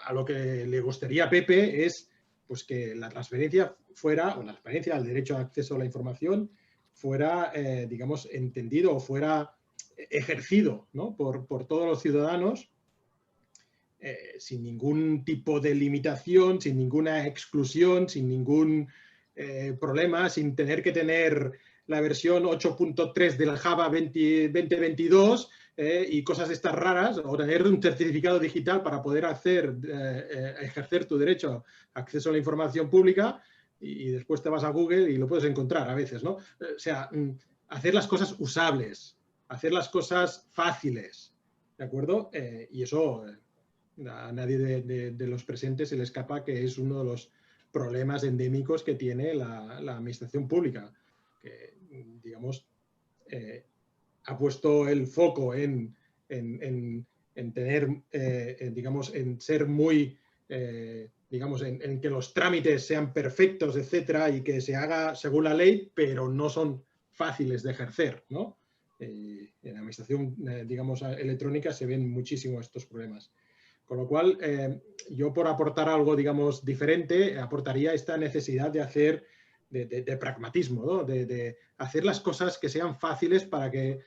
a lo que le gustaría a Pepe es pues, que la transparencia fuera, o la transparencia, el derecho a acceso a la información, fuera, digamos, entendido o fuera ejercido, ¿no? por todos los ciudadanos, sin ningún tipo de limitación, sin ninguna exclusión, sin ningún problema, sin tener que tener la versión 8.3 del Java 2022 y cosas estas raras, o tener un certificado digital para poder ejercer tu derecho a acceso a la información pública, y después te vas a Google y lo puedes encontrar a veces, ¿no? O sea, hacer las cosas usables, hacer las cosas fáciles, ¿de acuerdo? Y eso a nadie de los presentes se le escapa que es uno de los problemas endémicos que tiene la administración pública, que, digamos, ha puesto el foco en tener, digamos, en ser muy, digamos, en que los trámites sean perfectos, etcétera, y que se haga según la ley, pero no son fáciles de ejercer, ¿no? En la administración, digamos, electrónica se ven muchísimo estos problemas. Con lo cual, yo por aportar algo, digamos, diferente, aportaría esta necesidad de hacer de pragmatismo, ¿no? De hacer las cosas que sean fáciles para que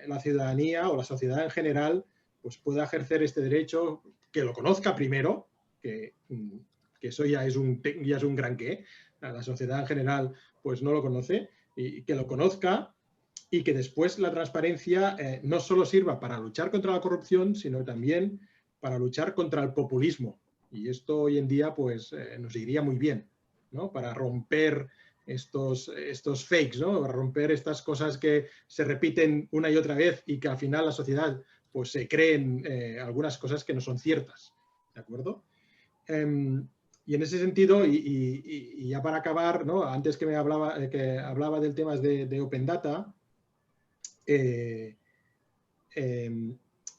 la ciudadanía o la sociedad en general pues pueda ejercer este derecho, que lo conozca primero, que eso ya es un gran qué. La sociedad en general pues no lo conoce, y que lo conozca, y que después la transparencia no solo sirva para luchar contra la corrupción, sino también para luchar contra el populismo. Y esto hoy en día pues nos iría muy bien, ¿no? Para romper estos fakes, ¿no? Para romper estas cosas que se repiten una y otra vez y que al final la sociedad pues se creen algunas cosas que no son ciertas, ¿de acuerdo? Y en ese sentido, y ya para acabar, ¿no? Antes que hablaba del tema de Open Data,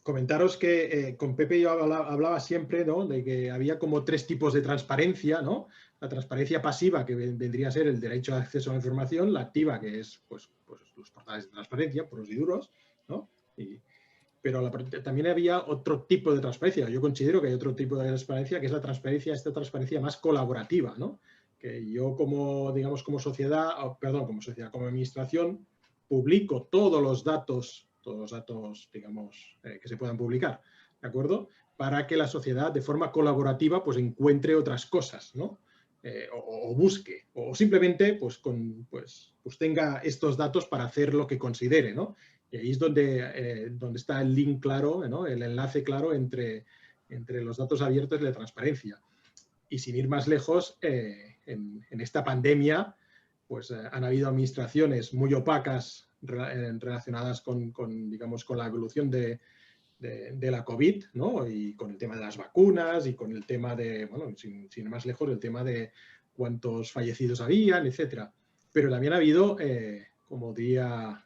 comentaros que con Pepe yo hablaba siempre, ¿no? De que había como 3 tipos de transparencia, ¿no? La transparencia pasiva, que vendría a ser el derecho de acceso a la información; la activa, que es pues los portales de transparencia, puros y duros, ¿no? Pero también había otro tipo de transparencia. Yo considero que hay otro tipo de transparencia, que es esta transparencia más colaborativa, ¿no? Que yo como, digamos, como administración, publico todos los datos, digamos, que se puedan publicar, ¿de acuerdo? Para que la sociedad, de forma colaborativa, pues encuentre otras cosas, ¿no? O busque, o simplemente pues tenga estos datos para hacer lo que considere, ¿no? Y ahí es donde está el link claro, ¿no? El enlace claro entre los datos abiertos y la transparencia. Y sin ir más lejos, en esta pandemia, pues han habido administraciones muy opacas relacionadas con la evolución de la COVID, ¿no? Y con el tema de las vacunas y con el tema de, bueno, sin ir más lejos, el tema de cuántos fallecidos habían, etcétera. Pero también ha habido, como diría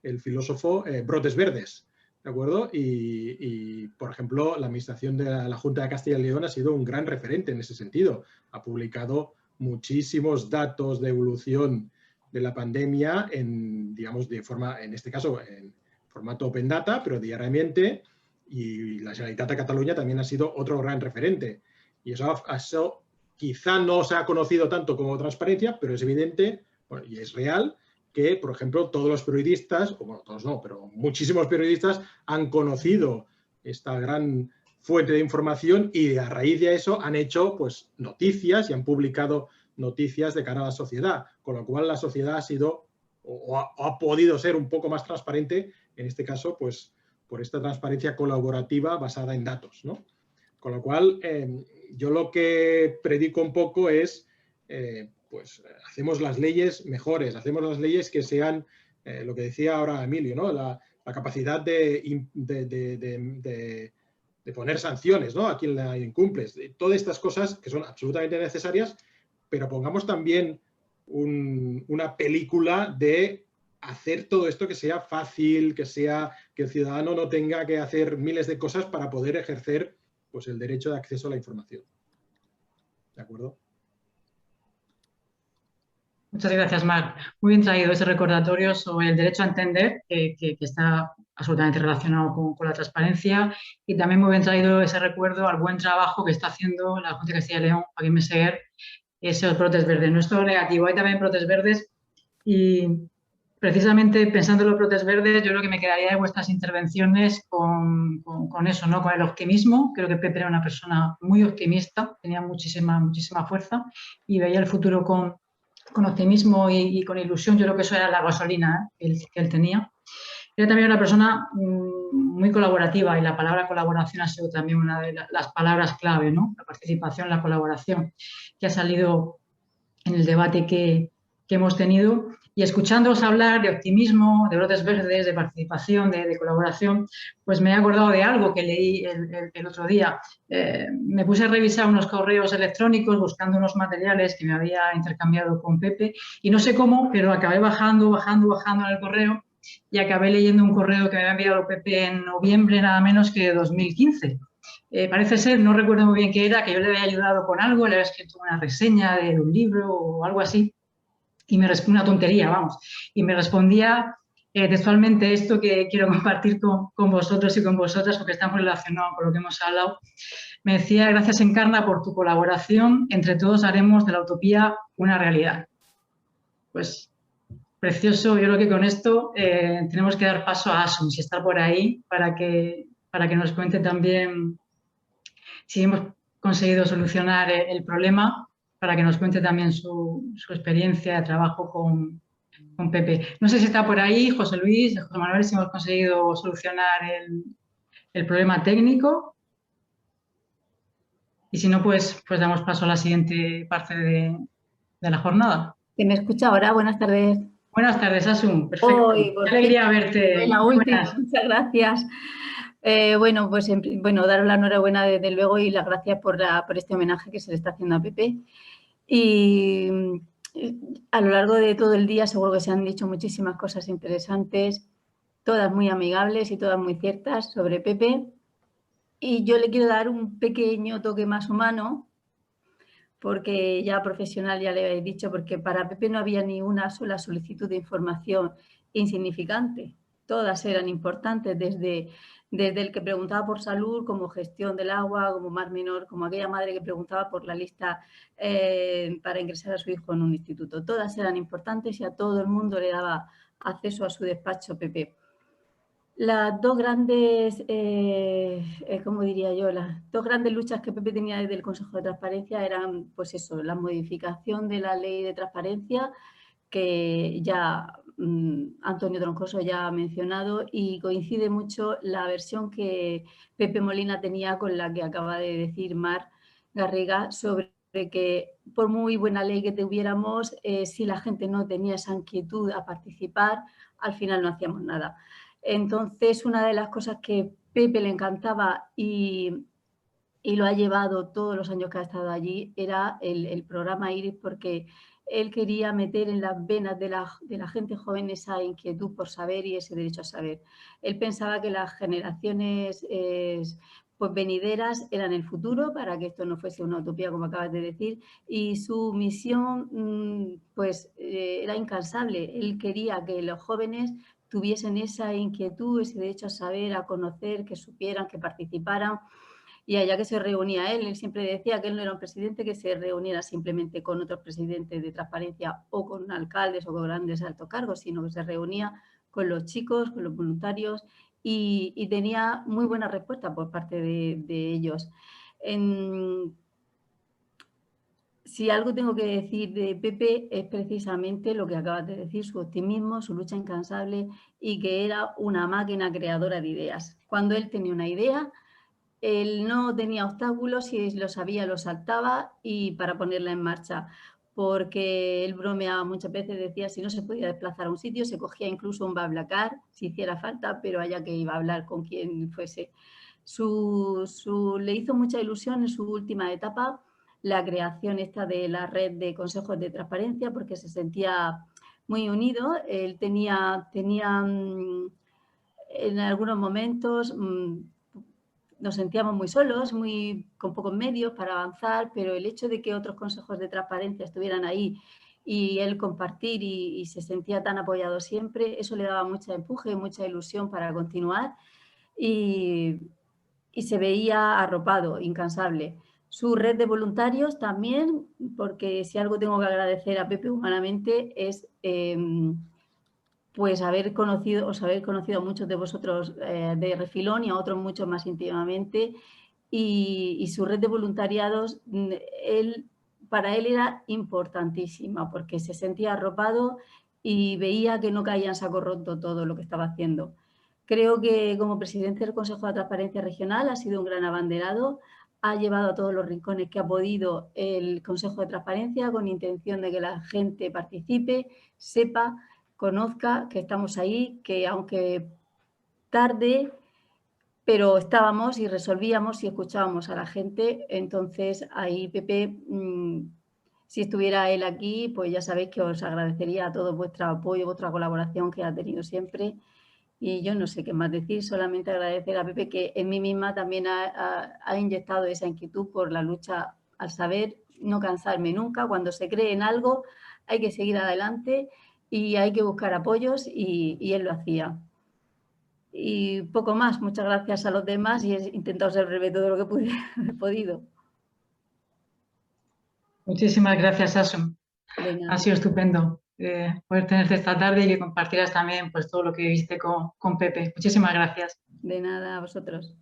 el filósofo, brotes verdes, ¿de acuerdo? Y, por ejemplo, la administración de la Junta de Castilla y León ha sido un gran referente en ese sentido. Ha publicado muchísimos datos de evolución de la pandemia digamos, en este caso, en formato Open Data, pero diariamente, y la Generalitat de Cataluña también ha sido otro gran referente. Y eso quizá no se ha conocido tanto como transparencia, pero es evidente, bueno, y es real, que, por ejemplo, todos los periodistas, o bueno, todos no, pero muchísimos periodistas han conocido esta gran fuente de información, y a raíz de eso han hecho pues noticias y han publicado noticias de cara a la sociedad, con lo cual la sociedad ha sido o ha podido ser un poco más transparente, en este caso pues por esta transparencia colaborativa basada en datos, ¿no? Con lo cual yo lo que predico un poco es pues hacemos las leyes mejores, hacemos las leyes que sean lo que decía ahora Emilio, ¿no? La capacidad de poner sanciones, ¿no? A quien la incumple. Todas estas cosas que son absolutamente necesarias, pero pongamos también una película de hacer todo esto que sea fácil, que el ciudadano no tenga que hacer miles de cosas para poder ejercer pues, el derecho de acceso a la información. ¿De acuerdo? Muchas gracias, Marc. Muy bien traído ese recordatorio sobre el derecho a entender, que está absolutamente relacionado con la transparencia, y también muy bien traído ese recuerdo al buen trabajo que está haciendo la Junta de Castilla y León, Joaquín Meseguer, esos brotes verdes. No es todo negativo, hay también brotes verdes, y precisamente pensando en los brotes verdes, yo creo que me quedaría de vuestras intervenciones con eso, ¿no? Con el optimismo. Creo que Pepe era una persona muy optimista, tenía muchísima fuerza y veía el futuro con optimismo y con ilusión. Yo creo que eso era la gasolina, que él tenía. Era también una persona muy colaborativa, y la palabra colaboración ha sido también una de las palabras clave, ¿no? La participación, la colaboración, que ha salido en el debate que hemos tenido. Y escuchándoos hablar de optimismo, de brotes verdes, de participación, de colaboración, pues me he acordado de algo que leí el otro día. Me puse a revisar unos correos electrónicos buscando unos materiales que me había intercambiado con Pepe, y no sé cómo, pero acabé bajando en el correo y acabé leyendo un correo que me había enviado Pepe en noviembre, nada menos que de 2015. Parece ser, no recuerdo muy bien qué era, que yo le había ayudado con algo, le había escrito una reseña de un libro o algo así, y me respondió una tontería, vamos, y me respondía textualmente esto que quiero compartir con vosotros y con vosotras, porque está muy relacionado con lo que hemos hablado. Me decía: gracias, Encarna, por tu colaboración, entre todos haremos de la utopía una realidad. Pues precioso. Yo creo que con esto tenemos que dar paso a Asun, si está por ahí, para que nos cuente también si hemos conseguido solucionar el problema, para que nos cuente también su experiencia de trabajo con Pepe. No sé si está por ahí José Luis, José Manuel, si hemos conseguido solucionar el problema técnico. Y si no, pues damos paso a la siguiente parte de la jornada. ¿Se me escucha ahora? Buenas tardes. Buenas tardes, Asun. Perfecto. Qué alegría verte. La última, muchas gracias. Bueno, pues daros la enhorabuena desde luego y las gracias por este homenaje que se le está haciendo a Pepe. Y a lo largo de todo el día seguro que se han dicho muchísimas cosas interesantes, todas muy amigables y todas muy ciertas sobre Pepe. Y yo le quiero dar un pequeño toque más humano, porque ya profesional, ya le he dicho, porque para Pepe no había ni una sola solicitud de información insignificante. Todas eran importantes, desde el que preguntaba por salud, como gestión del agua, como Mar Menor, como aquella madre que preguntaba por la lista para ingresar a su hijo en un instituto. Todas eran importantes y a todo el mundo le daba acceso a su despacho Pepe. Las dos grandes, ¿cómo diría yo? Las dos grandes luchas que Pepe tenía desde el Consejo de Transparencia eran, pues eso, la modificación de la ley de transparencia, que ya Antonio Troncoso ya ha mencionado, y coincide mucho la versión que Pepe Molina tenía con la que acaba de decir Mar Garriga, sobre que por muy buena ley que tuviéramos, si la gente no tenía esa inquietud a participar, al final no hacíamos nada. Entonces, una de las cosas que Pepe le encantaba y lo ha llevado todos los años que ha estado allí era el programa IRIS, porque él quería meter en las venas de la gente joven esa inquietud por saber y ese derecho a saber. Él pensaba que las generaciones pues venideras eran el futuro, para que esto no fuese una utopía, como acabas de decir, y su misión era incansable. Él quería que los jóvenes tuviesen esa inquietud, ese derecho a saber, a conocer, que supieran, que participaran. Y allá que se reunía él siempre decía que él no era un presidente que se reuniera simplemente con otros presidentes de transparencia o con alcaldes o con grandes altos cargos, sino que se reunía con los chicos, con los voluntarios, y tenía muy buena respuesta por parte de ellos. Si algo tengo que decir de Pepe es precisamente lo que acabas de decir, su optimismo, su lucha incansable, y que era una máquina creadora de ideas. Cuando él tenía una idea, él no tenía obstáculos, si lo sabía lo saltaba y para ponerla en marcha, porque él bromeaba muchas veces, decía si no se podía desplazar a un sitio, se cogía incluso un BlaBlaCar si hiciera falta, pero allá que iba a hablar con quien fuese. Le hizo mucha ilusión en su última etapa la creación esta de la red de consejos de transparencia, porque se sentía muy unido. Él tenía en algunos momentos nos sentíamos muy solos, con pocos medios para avanzar, pero el hecho de que otros consejos de transparencia estuvieran ahí y él compartir y se sentía tan apoyado siempre, eso le daba mucho empuje y mucha ilusión para continuar y se veía arropado, incansable. Su red de voluntarios también, porque si algo tengo que agradecer a Pepe humanamente es pues haber conocido a muchos de vosotros de refilón y a otros mucho más íntimamente, y su red de voluntariados, para él era importantísima porque se sentía arropado y veía que no caía en saco roto todo lo que estaba haciendo. Creo que como presidente del Consejo de Transparencia Regional ha sido un gran abanderado, ha llevado a todos los rincones que ha podido el Consejo de Transparencia con intención de que la gente participe, sepa, conozca que estamos ahí, que aunque tarde, pero estábamos y resolvíamos y escuchábamos a la gente. Entonces ahí, Pepe, si estuviera él aquí, pues ya sabéis que os agradecería a todos vuestro apoyo, vuestra colaboración que ha tenido siempre. Y yo no sé qué más decir, solamente agradecer a Pepe que en mí misma también ha inyectado esa inquietud por la lucha al saber, no cansarme nunca. Cuando se cree en algo hay que seguir adelante y hay que buscar apoyos y él lo hacía. Y poco más, muchas gracias a los demás y he intentado ser breve todo lo que he podido. Muchísimas gracias, Asun. Ha sido estupendo poder tenerte esta tarde y que compartieras también pues, todo lo que viste con Pepe. Muchísimas gracias. De nada, a vosotros.